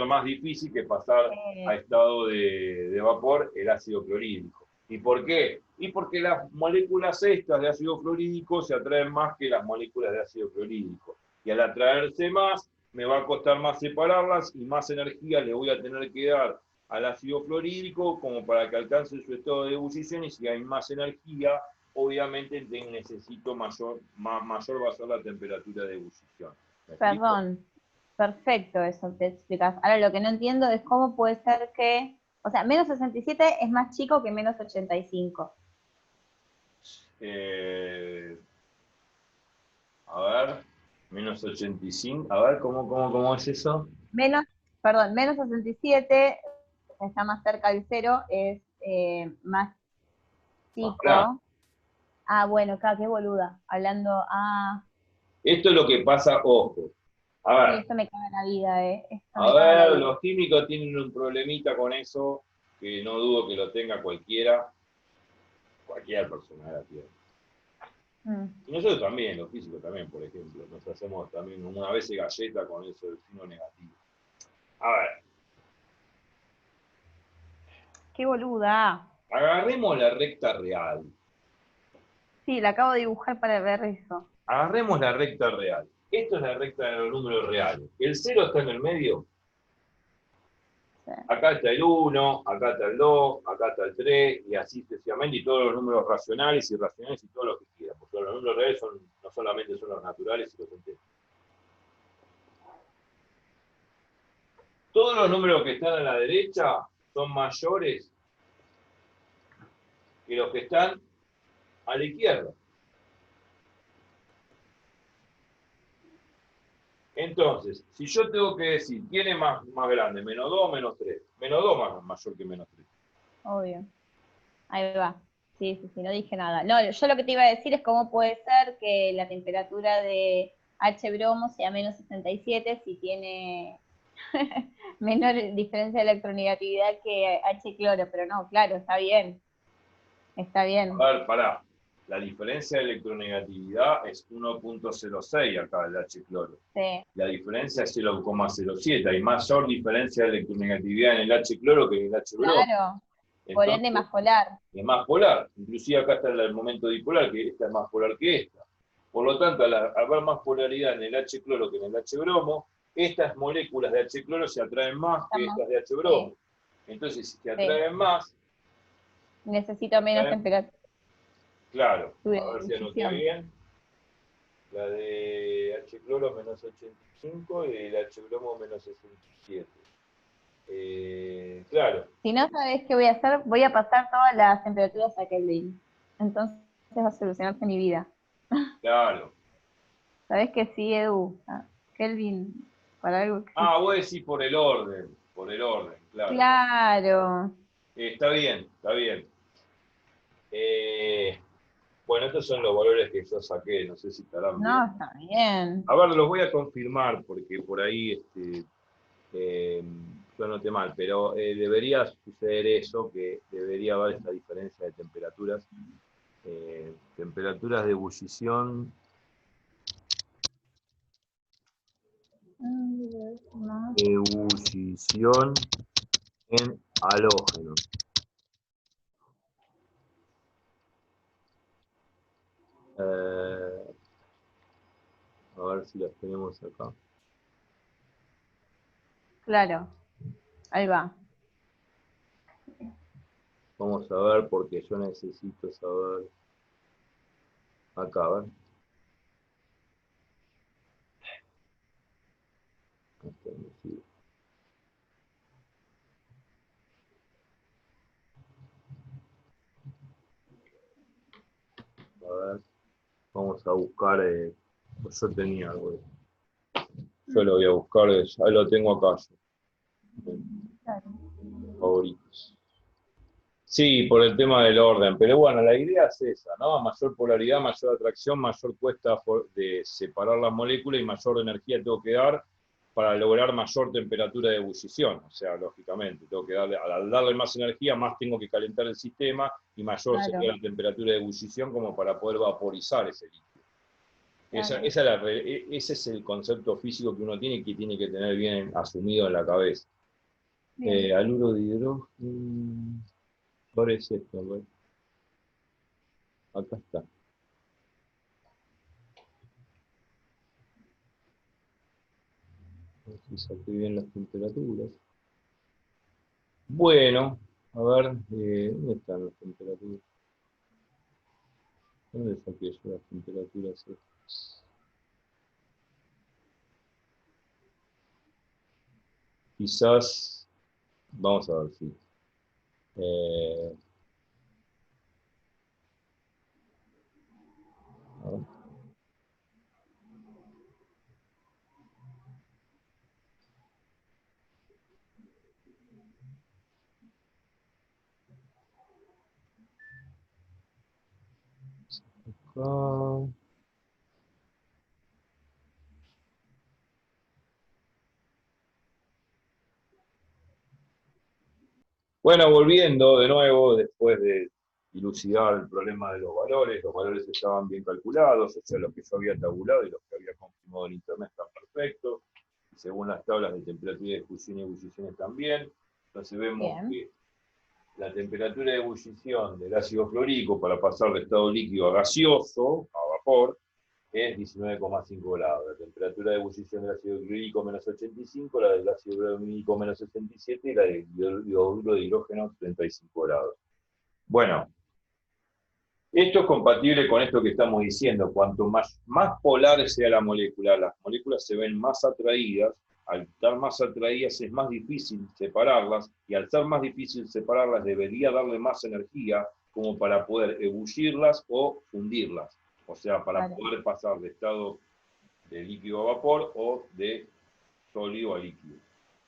más difícil que pasar a estado de vapor el ácido clorhídrico. ¿Y por qué? Y porque las moléculas estas de ácido clorhídrico se atraen más que las moléculas de ácido clorhídrico. Y al atraerse más, me va a costar más separarlas y más energía le voy a tener que dar al ácido clorhídrico como para que alcance su estado de ebullición, y si hay más energía, obviamente necesito mayor va a ser la temperatura de ebullición. Perdón. Perfecto, eso te explicas. Ahora lo que no entiendo es cómo puede ser que, o sea, menos 67 es más chico que menos 85. A ver, menos 85, a ver, ¿cómo es eso? Menos 67 está más cerca del cero, es más chico. Ah, bueno, claro, qué boluda. Hablando, Esto es lo que pasa, ojo. A ver. Sí, esto me caga la vida, A ver, los químicos tienen un problemita con eso, que no dudo que lo tenga cualquier persona de la Tierra. Y nosotros también, los físicos también, por ejemplo, nos hacemos también una vez galleta con eso del signo negativo. A ver. ¡Qué boluda! Agarremos la recta real. Sí, la acabo de dibujar para ver eso. Agarremos la recta real. Esto es la recta de los números reales. El 0 está en el medio. Sí. Acá está el 1, acá está el 2, acá está el 3, y así sucesivamente, y todos los números racionales, irracionales y todos los que quieran. Porque los números reales no solamente son los naturales y los enteros. Todos los números que están a la derecha son mayores que los que están a la izquierda. Entonces, si yo tengo que decir, ¿quién es más grande? ¿Menos 2 o menos 3? Menos 2 más mayor que menos 3. Obvio. Ahí va. Sí, no dije nada. No, yo lo que te iba a decir es cómo puede ser que la temperatura de H bromo sea menos 67 si tiene menor diferencia de electronegatividad que H cloro, pero no, claro, está bien. Está bien. A ver, pará. La diferencia de electronegatividad es 1.06 acá, el H cloro. Sí. La diferencia es 0,07. Hay mayor diferencia de electronegatividad en el H cloro que en el H bromo. Claro. Por ende, más polar. Es más polar. Inclusive acá está el momento dipolar, que esta es más polar que esta. Por lo tanto, al haber más polaridad en el H cloro que en el H bromo, estas moléculas de H cloro se atraen más que estas de H bromo. Entonces, si se atraen más, necesito menos temperatura. Claro, a ver si anoté bien. La de H cloro menos 85 y el H bromo menos 67. Claro. Si no sabes qué voy a hacer, voy a pasar todas las temperaturas a Kelvin. Entonces va a solucionarse mi vida. Claro. ¿Sabes que sí, Edu? Kelvin, para algo que... Vos decís por el orden, claro. Claro. Está bien. Bueno, estos son los valores que yo saqué, no sé si estarán bien. No, está bien. A ver, los voy a confirmar porque por ahí yo anoté mal, pero debería suceder eso, que debería haber esta diferencia de temperaturas. Temperaturas de ebullición. Ebullición en halógeno. A ver si las tenemos acá. Claro, ahí va. Vamos a ver porque yo necesito saber. Acá, a ver. A ver, vamos a buscar. Pues yo tenía algo. Yo lo voy a buscar, ya lo tengo acá. Claro. Favoritos. Sí, por el tema del orden, pero bueno, la idea es esa, ¿no? Mayor polaridad, mayor atracción, mayor cuesta de separar las moléculas y mayor energía tengo que dar para lograr mayor temperatura de ebullición. O sea, lógicamente, tengo que al darle más energía, más tengo que calentar el sistema y mayor sería la temperatura de ebullición como para poder vaporizar ese líquido. Claro. Ese es el concepto físico que uno tiene y que tiene que tener bien asumido en la cabeza. Haluro de hidrógeno. ¿Cuál es esto? ¿Ver? Acá está. A ver si saqué bien las temperaturas. Bueno, a ver, ¿dónde están las temperaturas? ¿Dónde saqué yo las temperaturas? Quizás, vamos a ver si. A ver. Acá. Bueno, volviendo de nuevo, después de dilucidar el problema de los valores estaban bien calculados, o sea, los que yo había tabulado y los que había confirmado en internet están perfectos, según las tablas de temperatura de fusión y ebullición también. Entonces vemos que la temperatura de ebullición del ácido fluoríco para pasar de estado líquido a gaseoso, a vapor, es 19,5 grados. La temperatura de ebullición del ácido clorhídrico menos 85, la del ácido bromídico menos 67 y la del dioduro de hidrógeno 35 grados. Bueno, esto es compatible con esto que estamos diciendo. Cuanto más polar sea la molécula, las moléculas se ven más atraídas. Al estar más atraídas es más difícil separarlas, y al ser más difícil separarlas debería darle más energía como para poder ebullirlas o fundirlas. O sea, para poder pasar de estado de líquido a vapor o de sólido a líquido.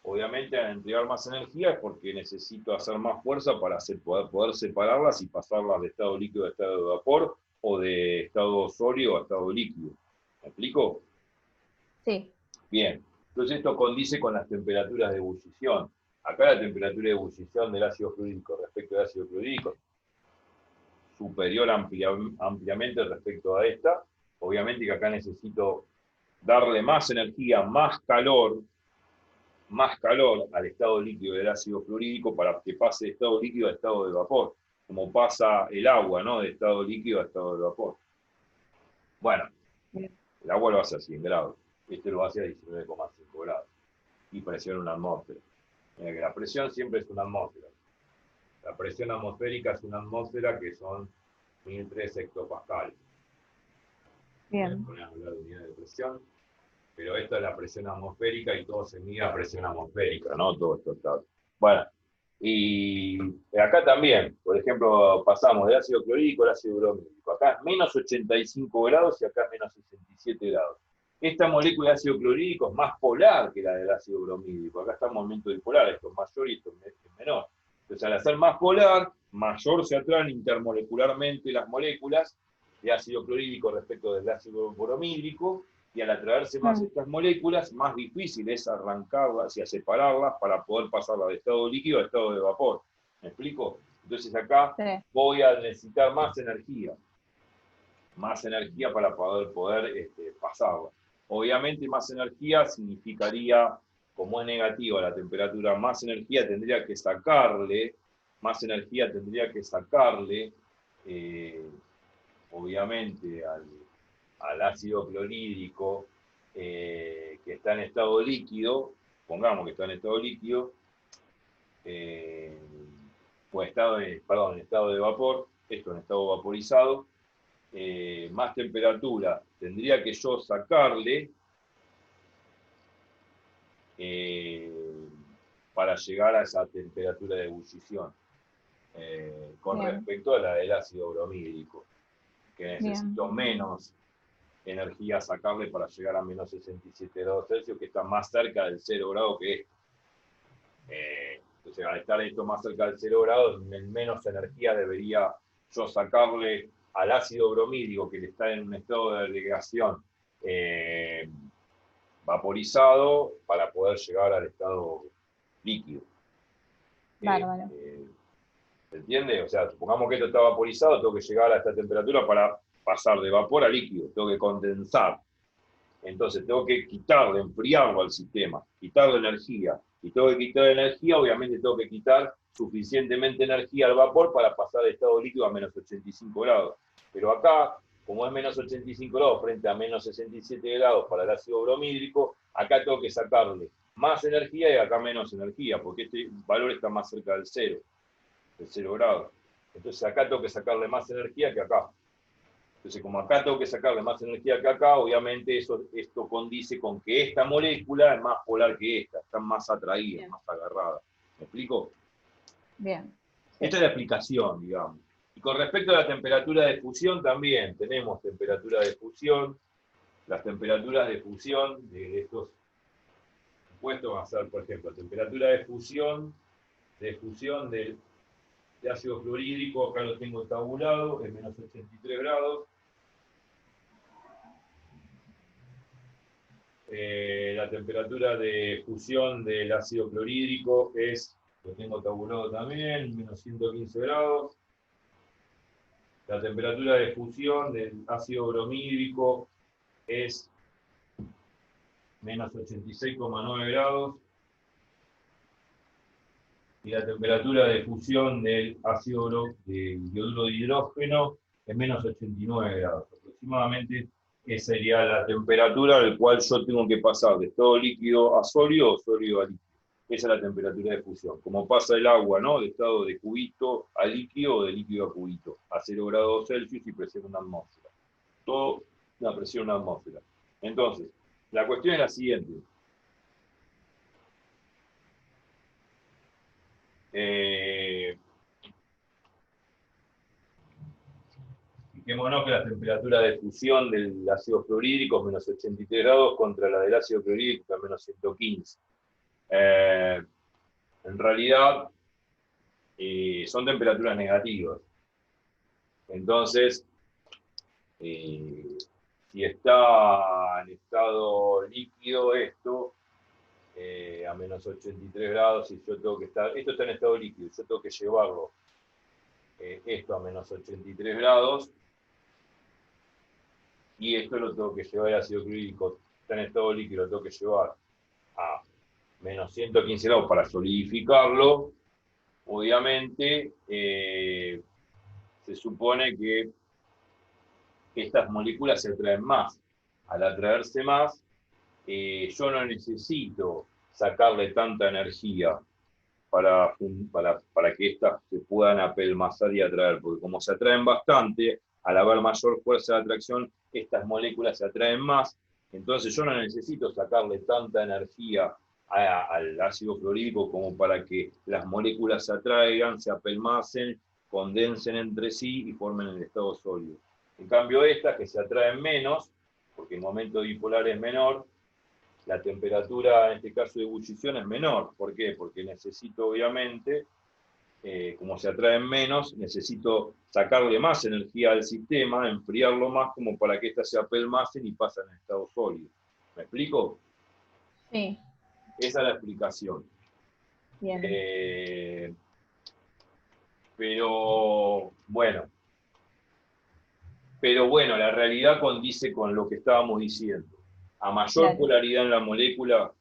Obviamente, al entregar más energía es porque necesito hacer más fuerza para poder separarlas y pasarlas de estado líquido a estado de vapor o de estado sólido a estado líquido. ¿Me explico? Sí. Bien. Entonces esto condice con las temperaturas de ebullición. Acá la temperatura de ebullición del ácido fluorídrico respecto al ácido clorhídrico superior ampliamente respecto a esta. Obviamente que acá necesito darle más energía, más calor al estado líquido del ácido fluorídrico para que pase de estado líquido a estado de vapor, como pasa el agua, ¿no? De estado líquido a estado de vapor. Bueno, el agua lo hace a 100 grados, este lo hace a 19,5 grados, y presión en una atmósfera. Mira que la presión siempre es una atmósfera. La presión atmosférica es una atmósfera que son 1003 hectopascales. Bien. Voy a hablar de unidad de presión, pero esta es la presión atmosférica y todo se mide a presión atmosférica, ¿no? Todo esto está. Bueno, y acá también, por ejemplo, pasamos del ácido clorhídrico al ácido bromídico. Acá es menos 85 grados y acá es menos 67 grados. Esta molécula de ácido clorhídrico es más polar que la del ácido bromídico. Acá está en momento dipolar, esto es mayor y esto es menor. Entonces, al ser más polar, mayor se atraen intermolecularmente las moléculas de ácido clorhídrico respecto del ácido bromídrico, y al atraerse más estas moléculas, más difícil es arrancarlas y a separarlas para poder pasarlas de estado líquido a estado de vapor. ¿Me explico? Entonces acá voy a necesitar más energía para poder pasarla. Obviamente más energía significaría, como es negativa la temperatura, más energía tendría que sacarle, obviamente al ácido clorhídrico que está en estado líquido, pongamos que está en estado líquido, o en estado de vapor, esto en estado vaporizado, más temperatura tendría que yo sacarle para llegar a esa temperatura de ebullición, con respecto a la del ácido bromídrico, que necesito menos energía sacarle para llegar a menos 67 grados Celsius, que está más cerca del 0 grado que esto. Entonces, al estar esto más cerca del 0 grados, menos energía debería yo sacarle al ácido bromídico, que está en un estado de agregación vaporizado, para poder llegar al estado líquido. Bárbaro. ¿Se entiende? O sea, supongamos que esto está vaporizado, tengo que llegar a esta temperatura para pasar de vapor a líquido, tengo que condensar. Entonces tengo que quitarle, enfriarlo al sistema, quitarle energía. Y tengo que quitar energía, obviamente tengo que quitar suficientemente energía al vapor para pasar de estado líquido a menos 85 grados. Pero acá, como es menos 85 grados frente a menos 67 grados para el ácido bromídrico, acá tengo que sacarle más energía y acá menos energía, porque este valor está más cerca del 0 grados. Entonces acá tengo que sacarle más energía que acá. Entonces, como acá tengo que sacarle más energía que acá, obviamente esto condice con que esta molécula es más polar que esta, están más atraídas, más agarradas. ¿Me explico? Bien. Esta es la explicación, digamos. Y con respecto a la temperatura de fusión, también tenemos temperatura de fusión. Las temperaturas de fusión de estos compuestos van a ser, por ejemplo, temperatura de fusión de ácido clorhídrico, acá lo tengo tabulado, es menos 83 grados. La temperatura de fusión del ácido clorhídrico lo tengo tabulado también, menos 115 grados. La temperatura de fusión del ácido bromídrico es menos 86,9 grados. Y la temperatura de fusión del ácido del dioduro de hidrógeno es menos 89 grados. Aproximadamente que sería la temperatura al cual yo tengo que pasar de estado líquido a sólido o sólido a líquido. Esa es la temperatura de fusión. Como pasa el agua, ¿no? De estado de cubito a líquido o de líquido a cubito, a 0 grados Celsius y presión en una atmósfera. Todo una presión en una atmósfera. Entonces, la cuestión es la siguiente. Fijémonos que la temperatura de fusión del ácido fluorhídrico es menos 83 grados contra la del ácido clorhídrico que es menos 115. En realidad, son temperaturas negativas. Entonces, si está en estado líquido esto, a menos 83 grados, y yo tengo que estar, esto está en estado líquido, yo tengo que llevarlo, esto a menos 83 grados, y esto lo tengo que llevar, el ácido clorhídrico está en estado líquido, lo tengo que llevar a menos 115 grados para solidificarlo. Obviamente, se supone que estas moléculas se atraen más. Al atraerse más, yo no necesito sacarle tanta energía para que estas se puedan apelmazar y atraer, porque como se atraen bastante, al haber mayor fuerza de atracción, estas moléculas se atraen más, entonces yo no necesito sacarle tanta energía al ácido fluorhídrico como para que las moléculas se atraigan, se apelmacen, condensen entre sí y formen el estado sólido. En cambio estas que se atraen menos, porque el momento dipolar es menor, la temperatura en este caso de ebullición es menor. ¿Por qué? Porque necesito obviamente, como se atraen menos, necesito sacarle más energía al sistema, enfriarlo más como para que éstas se apelmacen y pasen en estado sólido. ¿Me explico? Sí. Esa es la explicación. Bien. Pero bueno, la realidad condice con lo que estábamos diciendo. A mayor polaridad en la molécula,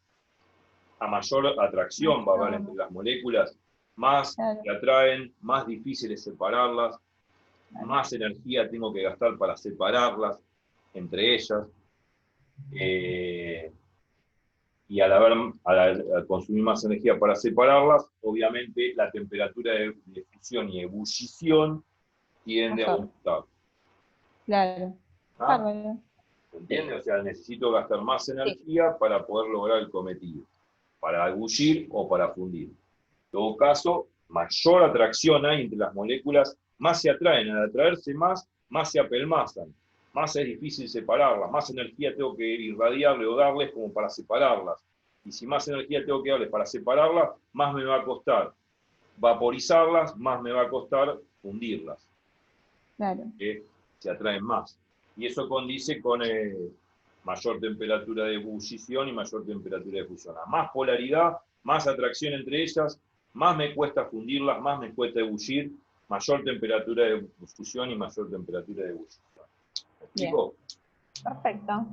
a mayor atracción va a haber entre las moléculas, más se atraen, más difícil es separarlas, más energía tengo que gastar para separarlas entre ellas. Y al consumir más energía para separarlas, obviamente la temperatura de fusión y ebullición tiende a aumentar. Claro. ¿Se entiende? O sea, necesito gastar más energía para poder lograr el cometido, para ebullir o para fundir. En todo caso, mayor atracción hay entre las moléculas, más se atraen. Al atraerse más se apelmazan, más es difícil separarlas, más energía tengo que irradiarle o darles como para separarlas. Y si más energía tengo que darles para separarlas, más me va a costar vaporizarlas, más me va a costar fundirlas. Claro. Se atraen más. Y eso condice con mayor temperatura de ebullición y mayor temperatura de fusión. A más polaridad, más atracción entre ellas, más me cuesta fundirlas, más me cuesta ebullir, mayor temperatura de fusión y mayor temperatura de ebullición. ¿Me explico? Perfecto.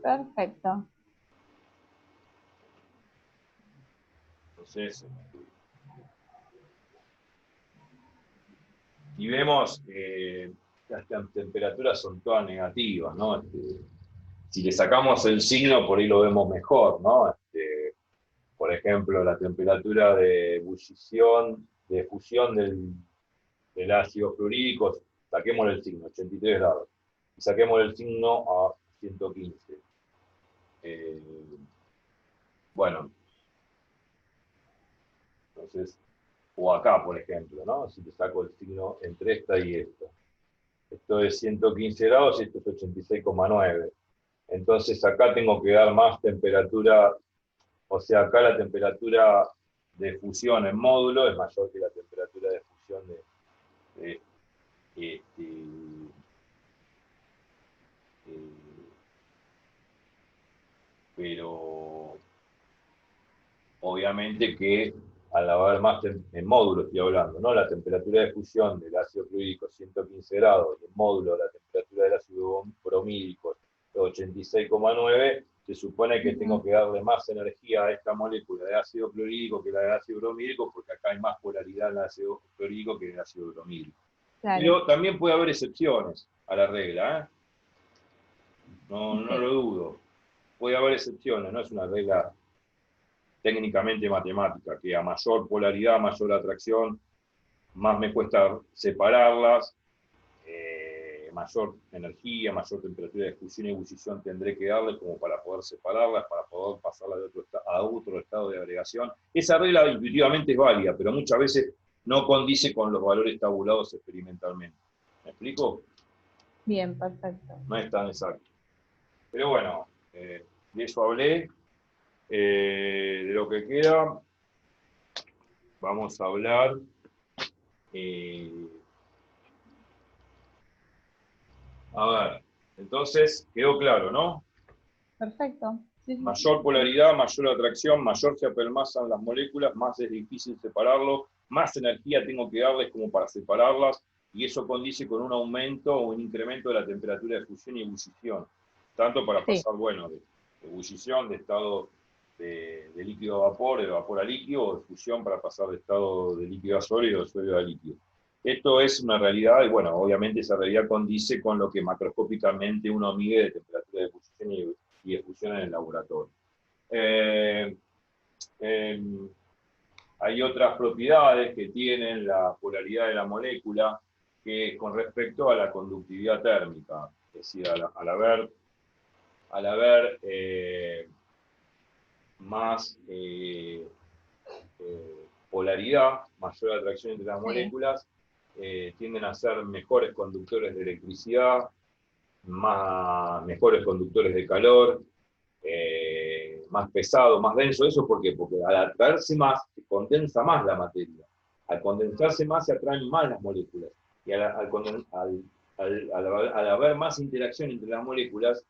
Perfecto. Entonces, y vemos las temperaturas son todas negativas, ¿no? Si le sacamos el signo, por ahí lo vemos mejor, ¿no? Por ejemplo, la temperatura de ebullición, de fusión del ácido fluorídrico, saquémosle el signo, 83 grados, y saquémosle el signo a 115. Bueno, entonces, o acá, por ejemplo, ¿no? Si le saco el signo entre esta y esta. Esto es 115 grados y esto es 86,9. Entonces acá tengo que dar más temperatura, o sea, acá la temperatura de fusión en módulo es mayor que la temperatura de fusión pero obviamente que al haber más en módulo estoy hablando, ¿no? La temperatura de fusión del ácido fluorídrico 115 grados y en módulo la temperatura del ácido bromídrico 86,9, se supone que tengo que darle más energía a esta molécula de ácido clorhídrico que la de ácido bromídrico, porque acá hay más polaridad en el ácido clorhídrico que en el ácido bromídrico. Claro. Pero también puede haber excepciones a la regla, ¿eh? No lo dudo. Puede haber excepciones, no es una regla técnicamente matemática, que a mayor polaridad, mayor atracción, más me cuesta separarlas, mayor energía, mayor temperatura de fusión y ebullición tendré que darle como para poder separarlas, para poder pasarlas a otro estado de agregación. Esa regla intuitivamente es válida, pero muchas veces no condice con los valores tabulados experimentalmente. ¿Me explico? Bien, perfecto. No es tan exacto. Pero bueno, de eso hablé. De lo que queda, vamos a hablar a ver, entonces quedó claro, ¿no? Perfecto. Sí, sí, Mayor polaridad, mayor atracción, mayor se apelmazan las moléculas, más es difícil separarlo, más energía tengo que darles como para separarlas, y eso condice con un aumento o un incremento de la temperatura de fusión y ebullición, tanto para pasar, bueno, de ebullición, de estado de líquido a vapor, de vapor a líquido, o de fusión para pasar de estado de líquido a sólido, de sólido a líquido. Esto es una realidad, y bueno, obviamente esa realidad condice con lo que macroscópicamente uno mide de temperatura de fusión y de fusión en el laboratorio. Hay otras propiedades que tienen la polaridad de la molécula que con respecto a la conductividad térmica, es decir, al haber más polaridad, mayor atracción entre las moléculas, tienden a ser mejores conductores de electricidad, mejores conductores de calor, más pesado, más denso. ¿Eso por qué? Porque al atraerse más, se condensa más la materia. Al condensarse más, se atraen más las moléculas. Y al haber más interacción entre las moléculas,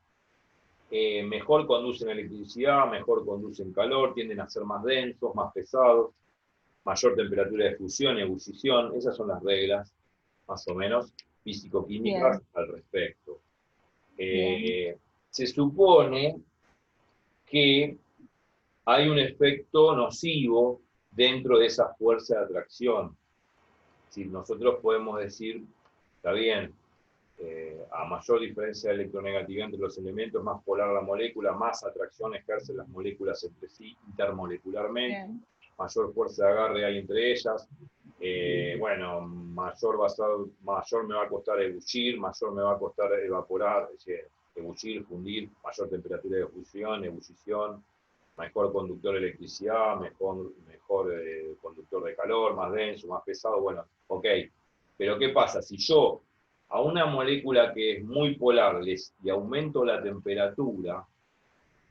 mejor conducen electricidad, mejor conducen calor, tienden a ser más densos, más pesados, mayor temperatura de fusión y ebullición. Esas son las reglas, más o menos, físico-químicas al respecto. Se supone que hay un efecto nocivo dentro de esa fuerza de atracción. Si nosotros podemos decir, está bien, a mayor diferencia de electronegatividad entre los elementos, más polar la molécula, más atracción ejercen las moléculas entre sí intermolecularmente, mayor fuerza de agarre hay entre ellas, bueno, mayor me va a costar ebullir, mayor me va a costar evaporar, es decir, ebullir, fundir, mayor temperatura de fusión, ebullición, mejor conductor de electricidad, mejor conductor de calor, más denso, más pesado, bueno, ok. Pero ¿qué pasa? Si yo a una molécula que es muy polar y aumento la temperatura,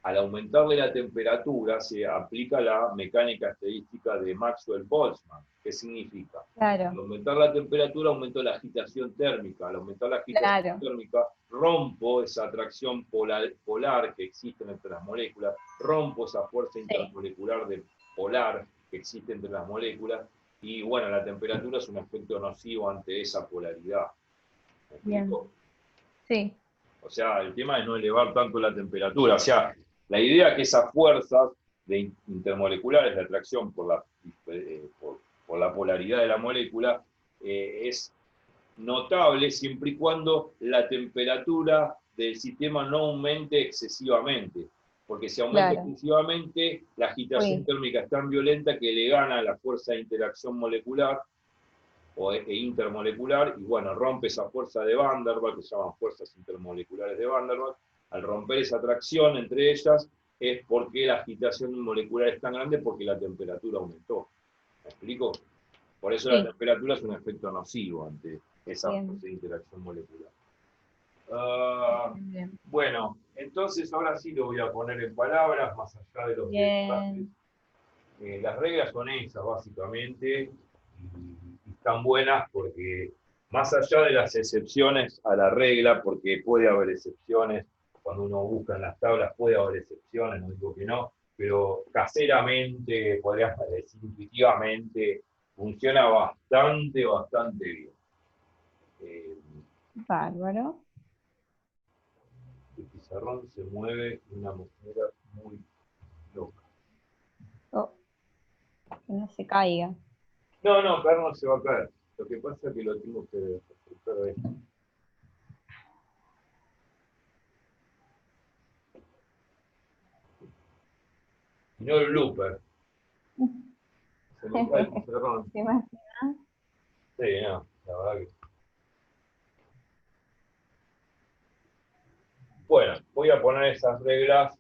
al aumentarle la temperatura se aplica la mecánica estadística de Maxwell-Boltzmann. ¿Qué significa? Claro. Al aumentar la temperatura aumento la agitación térmica. Al aumentar la agitación térmica rompo esa atracción polar que existe entre las moléculas, rompo esa fuerza intermolecular de polar que existe entre las moléculas, y bueno, la temperatura es un efecto nocivo ante esa polaridad. ¿Me explico? Sí. O sea, el tema es no elevar tanto la temperatura. O sea, la idea es que esas fuerzas intermoleculares de atracción por la polaridad de la molécula es notable siempre y cuando la temperatura del sistema no aumente excesivamente. Porque si aumenta excesivamente, la agitación térmica es tan violenta que le gana la fuerza de interacción molecular e intermolecular, y bueno, rompe esa fuerza de Van der Waals, que se llaman fuerzas intermoleculares de Van der Waals. Al romper esa atracción entre ellas, es porque la agitación molecular es tan grande porque la temperatura aumentó. ¿Me explico? Por eso la temperatura es un efecto nocivo ante esa fuerza de interacción molecular. Bueno, entonces ahora sí lo voy a poner en palabras, más allá de los detalles. Las reglas son esas, básicamente, y están buenas porque, más allá de las excepciones a la regla, porque puede haber excepciones, cuando uno busca en las tablas puede haber excepciones, no digo que no, pero caseramente, podríamos decir intuitivamente, funciona bastante bien. Bárbaro. El pizarrón se mueve de una manera muy loca. Oh, que no se caiga. No, Carlos se va a caer. Lo que pasa es que lo tengo que ejecutar ahí. Y no el blooper. Se me cae el pizarrón. ¿Te imaginas? Sí, no, la verdad que. Bueno, voy a poner esas reglas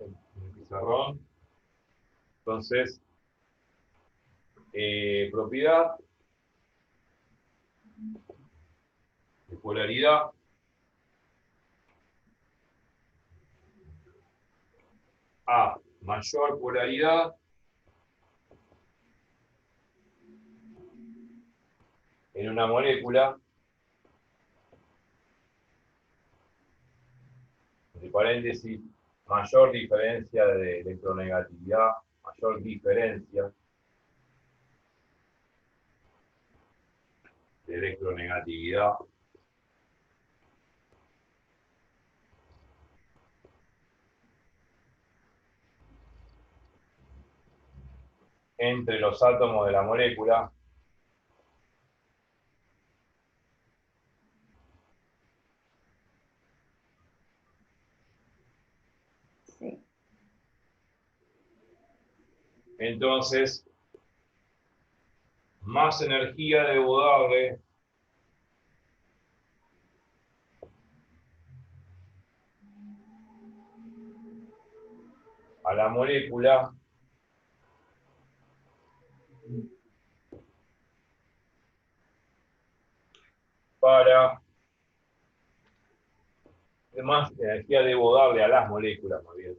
en el pizarrón. Entonces, propiedad de polaridad a mayor polaridad en una molécula, entre paréntesis, mayor diferencia de electronegatividad, mayor diferencia de electronegatividad entre los átomos de la molécula Sí. entonces más energía debo darle a la molécula para más energía debo darle a las moléculas, más bien,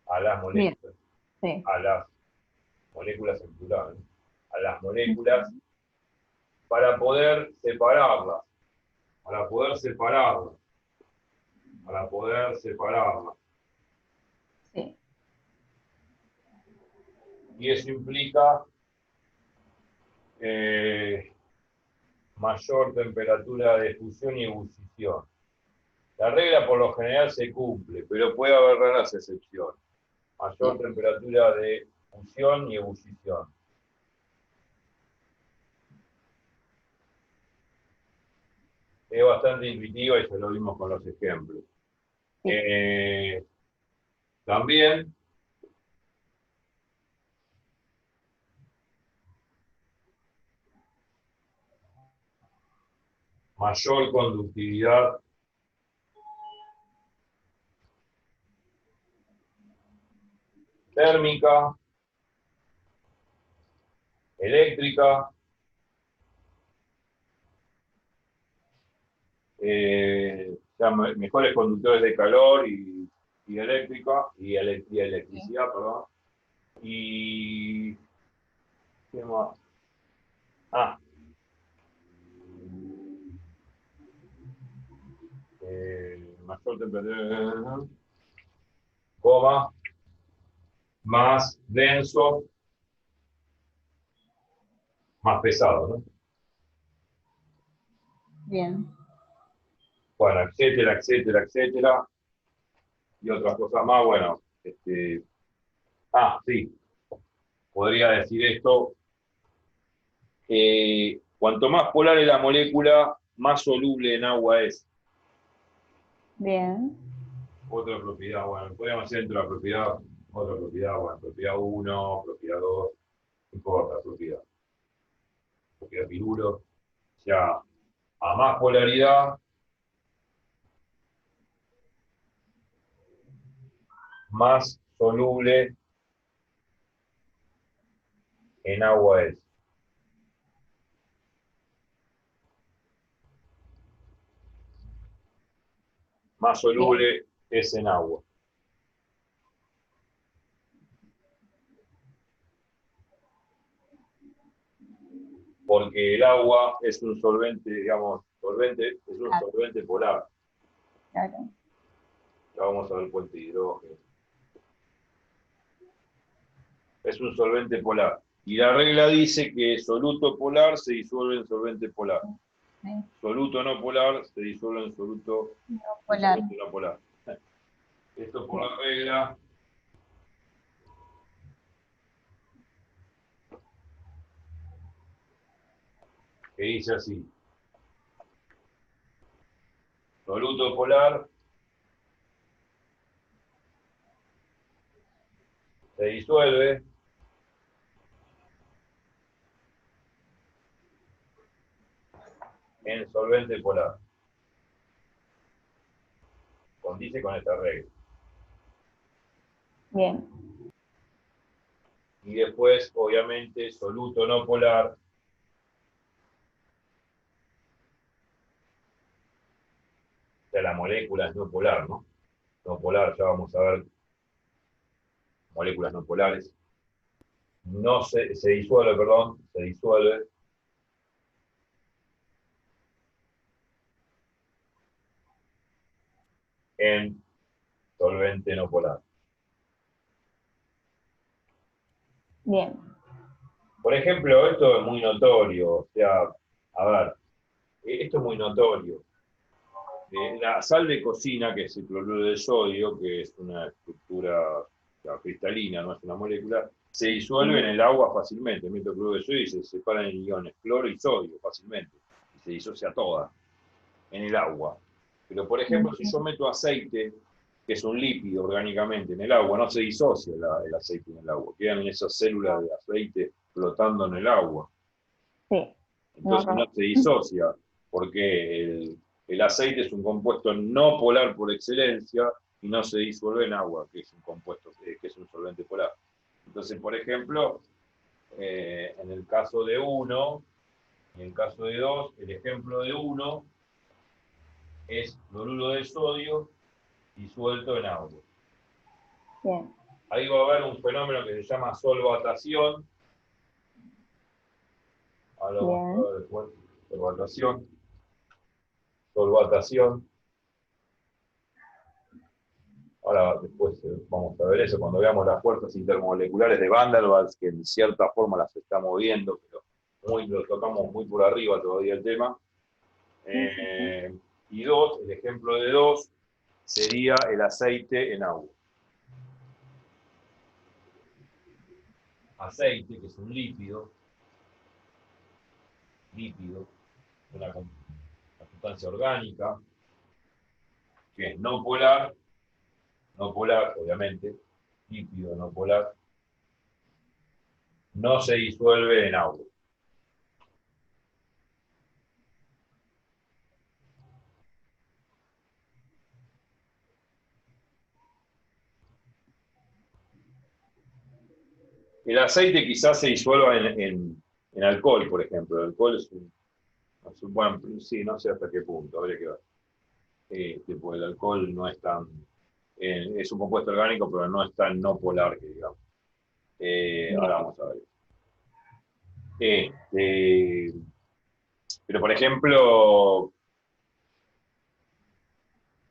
a las moléculas, Sí. a las moléculas en plural, ¿no? A las moléculas para poder separarlas, para poder separarlas, para poder separarlas. Sí. Y eso implica mayor temperatura de fusión y ebullición. La regla por lo general se cumple, pero puede haber raras excepciones. Mayor temperatura de fusión y ebullición. Es bastante intuitiva y ya lo vimos con los ejemplos. Sí. También mayor conductividad térmica, eléctrica, mejores conductores de calor y eléctrica, y electricidad, perdón. Y ¿qué más? Mayor temperatura, coma, más denso, más pesado, ¿no? Bien. Bueno, etcétera, etcétera, etcétera. Y otras cosas más, bueno, sí, podría decir esto. Cuanto más polar es la molécula, más soluble en agua es. Bien. Otra propiedad, bueno, podríamos hacer dentro de la propiedad, otra propiedad, bueno, propiedad 1, propiedad 2, no importa, propiedad piruro. O sea, a más polaridad, más soluble en agua es. Más soluble es en agua. Porque el agua es un solvente, digamos, es un solvente polar. Claro. Ya vamos a ver el puente de hidrógeno. Es un solvente polar. Y la regla dice que soluto polar se disuelve en solvente polar. Sí. Soluto no polar se disuelve en soluto No polar. no polar. Esto por la regla que dice así. Soluto polar se disuelve en solvente polar. Condice con esta regla. Bien. Y después, obviamente, soluto no polar de la molécula es no polar, ¿no? No polar, ya vamos a ver moléculas no polares. No se disuelve, perdón, se disuelve en solvente no polar. Bien. Por ejemplo, esto es muy notorio, o sea, a ver, esto es muy notorio. La sal de cocina, que es el cloruro de sodio, que es una estructura cristalina, no es una molécula, se disuelve en el agua fácilmente. Meto cloruro de sodio y se separan en iones cloro y sodio fácilmente. Y se disocia toda en el agua. Pero, por ejemplo, si yo meto aceite, que es un lípido orgánicamente en el agua, no se disocia el aceite en el agua. Quedan esas células de aceite flotando en el agua. Sí. Entonces no se disocia, porque el aceite es un compuesto no polar por excelencia y no se disuelve en agua, que es un compuesto, que es un solvente polar. Entonces, por ejemplo, en el caso de 1, en el caso de 2, el ejemplo de 1 es cloruro de sodio disuelto en agua. Bien. Ahí va a haber un fenómeno que se llama solvatación. Ahora vamos a ver después. Solvatación. Ahora después vamos a ver eso cuando veamos las fuerzas intermoleculares de Van der Waals, que en cierta forma las estamos viendo, pero lo tocamos muy por arriba todavía el tema. Y 2, el ejemplo de 2 sería el aceite en agua. Aceite, que es un lípido, una sustancia orgánica, que es no polar, obviamente, lípido no polar, no se disuelve en agua. El aceite quizás se disuelva en alcohol, por ejemplo. El alcohol es bueno, sí, no sé hasta qué punto, habría que ver. Pues el alcohol no es tan, es un compuesto orgánico, pero no es tan no polar, que digamos. Ahora vamos a ver. Pero, por ejemplo,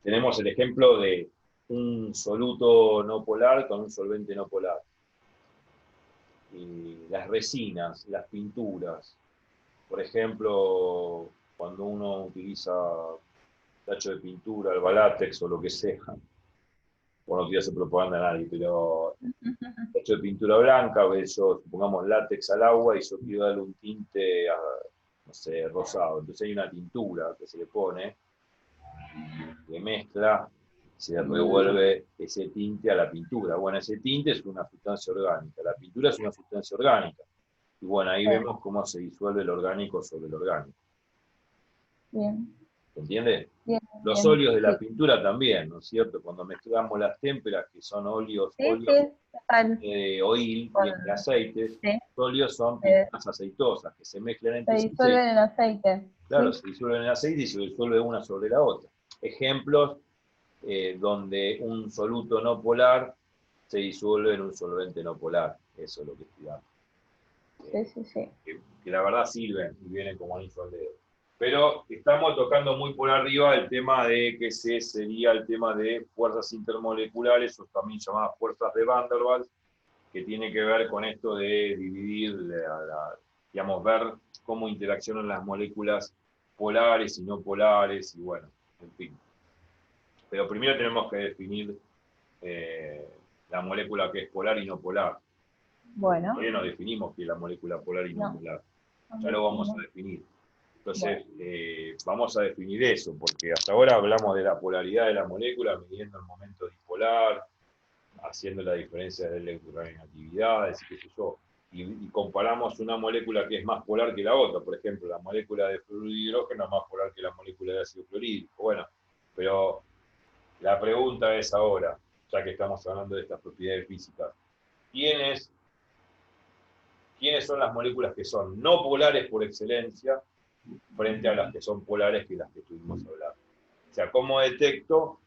tenemos el ejemplo de un soluto no polar con un solvente no polar. Las resinas, las pinturas. Por ejemplo, cuando uno utiliza tacho de pintura, el látex o lo que sea, bueno, no quiero hacer propaganda a nadie, pero tacho de pintura blanca, yo pongamos látex al agua y yo quiero darle un tinte, no sé, rosado. Entonces hay una tintura que se le pone, que mezcla, se revuelve ese tinte a la pintura. Bueno, ese tinte es una sustancia orgánica, la pintura es una sustancia orgánica. Y bueno, ahí vemos cómo se disuelve el orgánico sobre el orgánico. Bien. ¿Se entiende? Bien, Los bien, óleos de la sí. pintura también, ¿no es cierto? Cuando mezclamos las témperas, que son óleos, Sí, sí, total. oil y aceites, Sí, los óleos son pinturas aceitosas, que se mezclan se entre sí. disuelven en aceite. Claro, Sí. se disuelven en el aceite y se disuelve una sobre la otra. Ejemplos donde un soluto no polar se disuelve en un solvente no polar. Eso es lo que estudiamos. Sí. Que la verdad sirven y vienen como anillo al dedo. Pero estamos tocando muy por arriba el tema de que sería el tema de fuerzas intermoleculares, o también llamadas fuerzas de Van der Waals, que tiene que ver con esto de dividir, digamos, ver cómo interaccionan las moléculas polares y no polares, y bueno, en fin. Pero primero tenemos que definir la molécula que es polar y no polar. Bueno. Todavía no definimos qué es la molécula polar y no polar. Ya No, lo vamos a definir. Entonces, vamos a definir eso, porque hasta ahora hablamos de la polaridad de la molécula, midiendo el momento dipolar, haciendo la diferencia de electronegatividades, y qué sé yo, y comparamos una molécula que es más polar que la otra. Por ejemplo, la molécula de fluoruro de hidrógeno es más polar que la molécula de ácido clorhídrico. Bueno, pero la pregunta es ahora, ya que estamos hablando de estas propiedades físicas, ¿quiénes son las moléculas que son no polares por excelencia frente a las que son polares, que las que estuvimos hablando? O sea, ¿cómo detecto,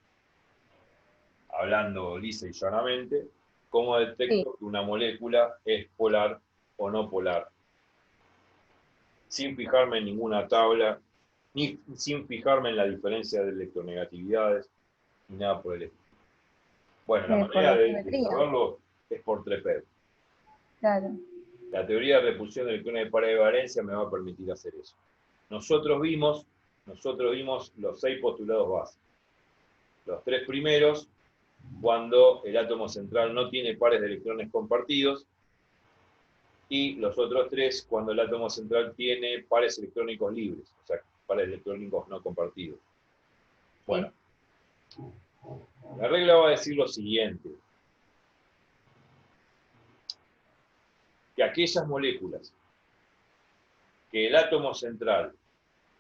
hablando lisa y llanamente, cómo detecto que una molécula es polar o no polar? Sin fijarme en ninguna tabla, ni sin fijarme en la diferencia de electronegatividades, ni nada por el estilo. Bueno, la manera de saberlo es por TREPEP. Claro. La teoría de repulsión de electrones de pares de valencia me va a permitir hacer eso. Nosotros vimos los 6 postulados básicos. Los 3 primeros, cuando el átomo central no tiene pares de electrones compartidos, y los otros 3, cuando el átomo central tiene pares electrónicos libres, o sea, pares electrónicos no compartidos. Bueno, la regla va a decir lo siguiente: que aquellas moléculas que el átomo central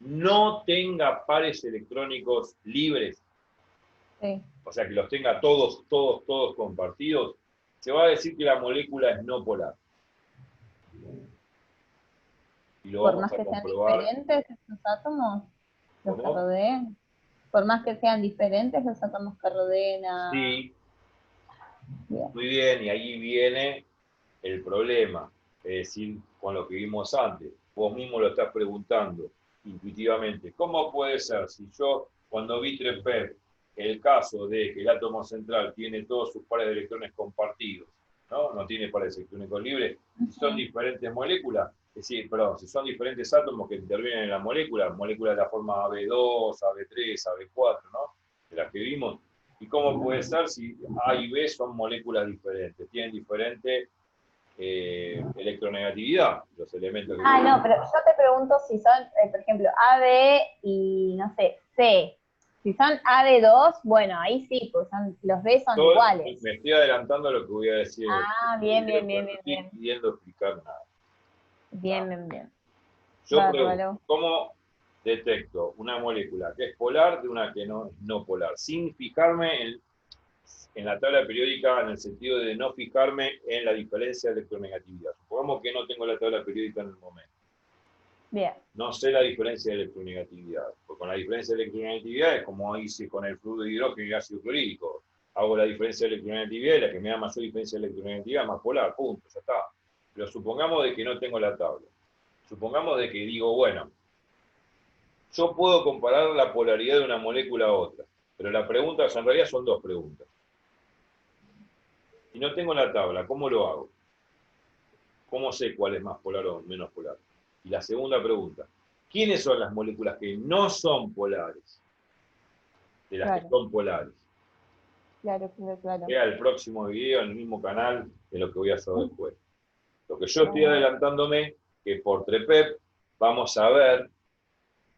no tenga pares electrónicos libres, o sea, que los tenga todos compartidos, se va a decir que la molécula es no polar. Y lo por más que sean diferentes esos átomos, los que rodeen. Por más que sean diferentes los átomos que rodeen a... Sí. Bien. Muy bien, y ahí viene el problema. Es decir, con lo que vimos antes. Vos mismo lo estás preguntando intuitivamente. ¿Cómo puede ser si yo, cuando vi TREPEP, el caso de que el átomo central tiene todos sus pares de electrones compartidos, no tiene pares electrónicos libres, si son diferentes moléculas, es decir, perdón, si son diferentes átomos que intervienen en la molécula, moléculas de la forma AB2, AB3, AB4, ¿no? De las que vimos. ¿Y cómo puede ser si A y B son moléculas diferentes? Tienen diferente electronegatividad, los elementos que... no, pero yo te pregunto si son, por ejemplo, AB y, no sé, C. Si son AB2, bueno, ahí sí, pues los B son iguales. Me estoy adelantando a lo que voy a decir. Bien. No estoy pidiendo explicar nada. Bien. Yo pregunto, ¿cómo detecto una molécula que es polar de una que no es no polar? Sin fijarme en la tabla periódica, en el sentido de no fijarme en la diferencia de electronegatividad. Supongamos que no tengo la tabla periódica en el momento. Bien. No sé la diferencia de electronegatividad. Porque con la diferencia de electronegatividad es como hice con el fluoruro de hidrógeno y el ácido clorhídrico. Hago la diferencia de electronegatividad y la que me da mayor diferencia de electronegatividad más polar, punto, ya está. Pero supongamos de que no tengo la tabla. Supongamos de que digo, bueno, yo puedo comparar la polaridad de una molécula a otra. Pero la pregunta, en realidad son 2 preguntas. Si no tengo la tabla, ¿cómo lo hago? ¿Cómo sé cuál es más polar o menos polar? Y la segunda pregunta, ¿quiénes son las moléculas que no son polares de las que son polares? Claro. Vea el próximo video en el mismo canal de lo que voy a hacer después. Lo que yo estoy adelantándome, que por TREPEP vamos a ver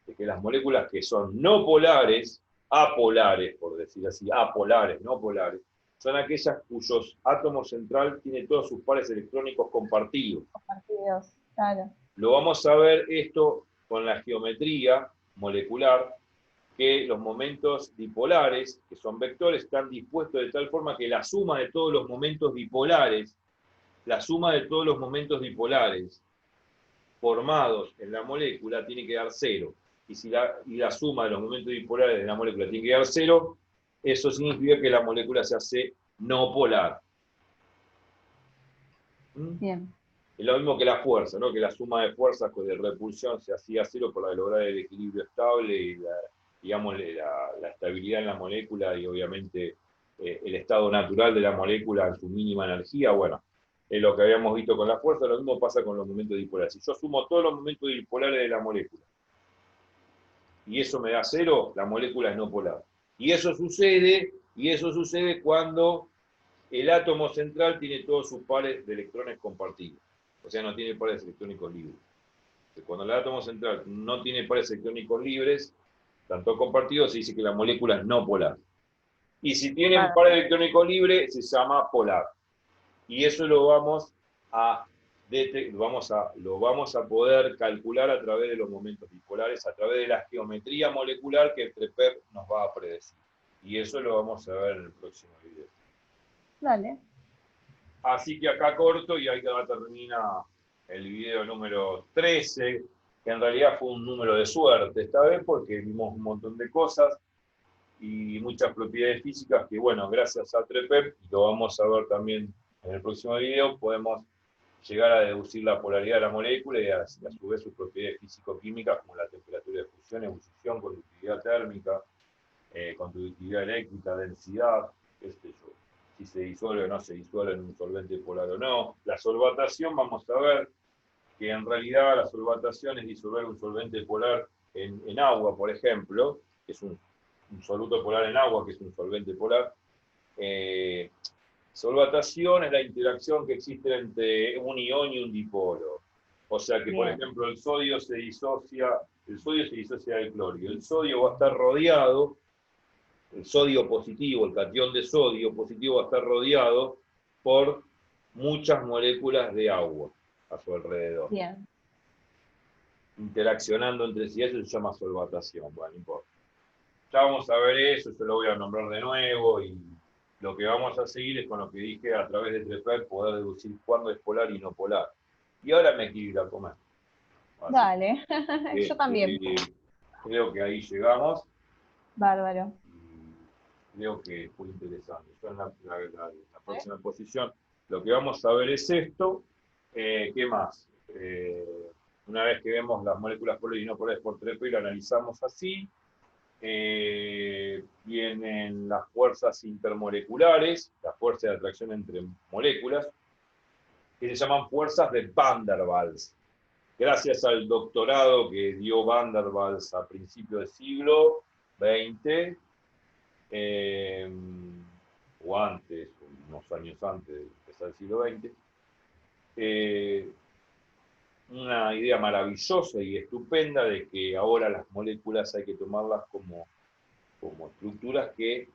de que las moléculas que son no polares, apolares, por decir así, apolares, no polares, son aquellas cuyos átomos central tienen todos sus pares electrónicos compartidos. Claro. Lo vamos a ver esto con la geometría molecular, que los momentos dipolares, que son vectores, están dispuestos de tal forma que la suma de todos los momentos dipolares, formados en la molécula tiene que dar 0. Y si la suma de los momentos dipolares de la molécula tiene que dar 0, eso significa que la molécula se hace no polar. Bien. Es lo mismo que la fuerza, ¿no? Que la suma de fuerzas de repulsión se hacía 0 para lograr el equilibrio estable y la estabilidad en la molécula y obviamente el estado natural de la molécula en su mínima energía. Bueno, es lo que habíamos visto con la fuerza, lo mismo pasa con los momentos dipolares. Si yo sumo todos los momentos dipolares de la molécula y eso me da 0, la molécula es no polar. Y eso sucede cuando el átomo central tiene todos sus pares de electrones compartidos. O sea, no tiene pares electrónicos libres. Cuando el átomo central no tiene pares electrónicos libres, tanto compartidos, se dice que la molécula es no polar. Y si tienen par electrónico libre, se llama polar. Y eso lo vamos a poder calcular a través de los momentos dipolares, a través de la geometría molecular que el TREPEP nos va a predecir. Y eso lo vamos a ver en el próximo video. Dale. Así que acá corto y ahí termina el video número 13, que en realidad fue un número de suerte esta vez porque vimos un montón de cosas y muchas propiedades físicas que, bueno, gracias a TREPEP, y lo vamos a ver también en el próximo video, podemos llegar a deducir la polaridad de la molécula y a su vez sus propiedades físico-químicas como la temperatura de fusión, ebullición, conductividad térmica, conductividad eléctrica, densidad, qué sé yo, si se disuelve o no se disuelve en un solvente polar o no. La solvatación, vamos a ver que en realidad la solvatación es disolver un solvente polar en agua, por ejemplo, que es un soluto polar en agua, que es un solvente polar. Solvatación es la interacción que existe entre un ion y un dipolo. O sea que, por ejemplo, el sodio se disocia del clorio. El sodio va a estar rodeado, el sodio positivo, el catión de sodio positivo va a estar rodeado por muchas moléculas de agua a su alrededor. Bien. Interaccionando entre sí, eso se llama solvatación. Bueno, no importa. Ya vamos a ver eso, yo lo voy a nombrar de nuevo y lo que vamos a seguir es con lo que dije a través de TREPEP, poder deducir cuándo es polar y no polar. Y ahora me quiero ir a comer. Así Dale, que, yo también. Creo que ahí llegamos. Bárbaro. Y creo que fue interesante. Yo en la próxima exposición lo que vamos a ver es esto. ¿Qué más? Una vez que vemos las moléculas polares y no polares por TREPEP y lo analizamos así, vienen las fuerzas intermoleculares, las fuerzas de atracción entre moléculas, que se llaman fuerzas de Van der Waals. Gracias al doctorado que dio Van der Waals a principios del siglo XX, o antes, unos años antes de empezar el siglo XX, una idea maravillosa y estupenda de que ahora las moléculas hay que tomarlas como estructuras que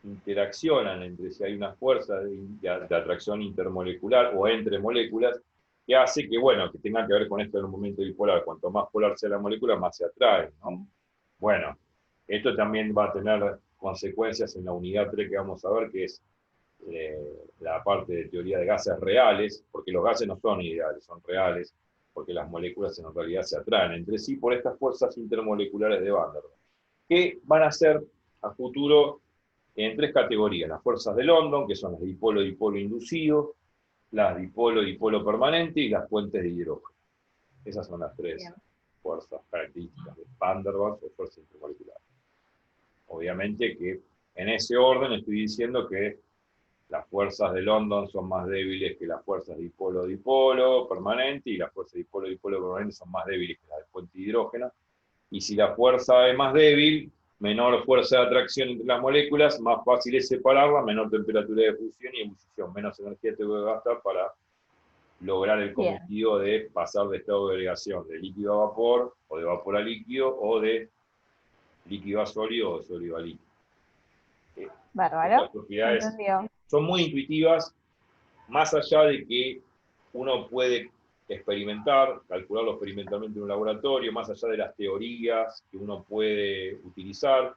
interaccionan entre sí. Hay una fuerza de atracción intermolecular o entre moléculas que hace que, bueno, que tenga que ver con esto en un momento bipolar. Cuanto más polar sea la molécula, más se atrae, ¿no? Bueno, esto también va a tener consecuencias en la unidad 3 que vamos a ver, que es la parte de teoría de gases reales, porque los gases no son ideales, son reales, porque las moléculas en realidad se atraen entre sí por estas fuerzas intermoleculares de Van der Waals, que van a ser a futuro en 3 categorías: las fuerzas de London, que son las dipolo-dipolo inducido, las dipolo-dipolo permanente y las puentes de hidrógeno. Esas son las 3 fuerzas características de Van der Waals o fuerzas intermoleculares. Obviamente que en ese orden estoy diciendo que las fuerzas de London son más débiles que las fuerzas dipolo-dipolo permanente, y las fuerzas dipolo-dipolo permanente son más débiles que las de puente de hidrógeno. Y si la fuerza es más débil, menor fuerza de atracción entre las moléculas, más fácil es separarla, menor temperatura de fusión y ebullición, menos energía tengo que gastar para lograr el cometido de pasar de estado de agregación de líquido a vapor, o de vapor a líquido, o de líquido a sólido, o de sólido a líquido. Bárbaro. Estas propiedades son muy intuitivas, más allá de que uno puede experimentar, calcularlo experimentalmente en un laboratorio, más allá de las teorías que uno puede utilizar,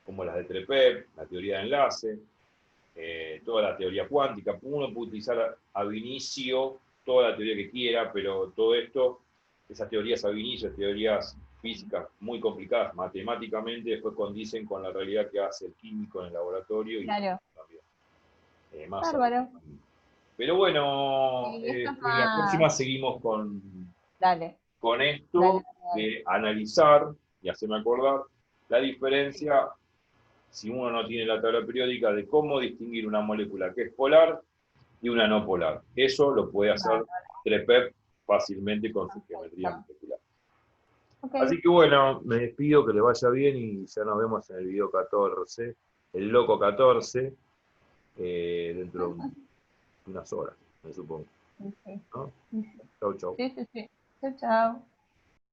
como las de TREPEP, la teoría de enlace, toda la teoría cuántica. Uno puede utilizar ab initio toda la teoría que quiera, pero todo esto, esas teorías ab initio, teorías físicas muy complicadas matemáticamente, después condicen con la realidad que hace el químico en el laboratorio. Claro. Y más bárbaro. Pero bueno, en la próxima seguimos con esto de analizar y hacerme acordar la diferencia, si uno no tiene la tabla periódica, de cómo distinguir una molécula que es polar y una no polar. Eso lo puede hacer TREPEP fácilmente con su geometría molecular. Así que bueno, me despido, que les vaya bien y ya nos vemos en el video 14, el loco 14, dentro de unas horas, me supongo. ¿No? Chau, chau. Sí. Chau, chau.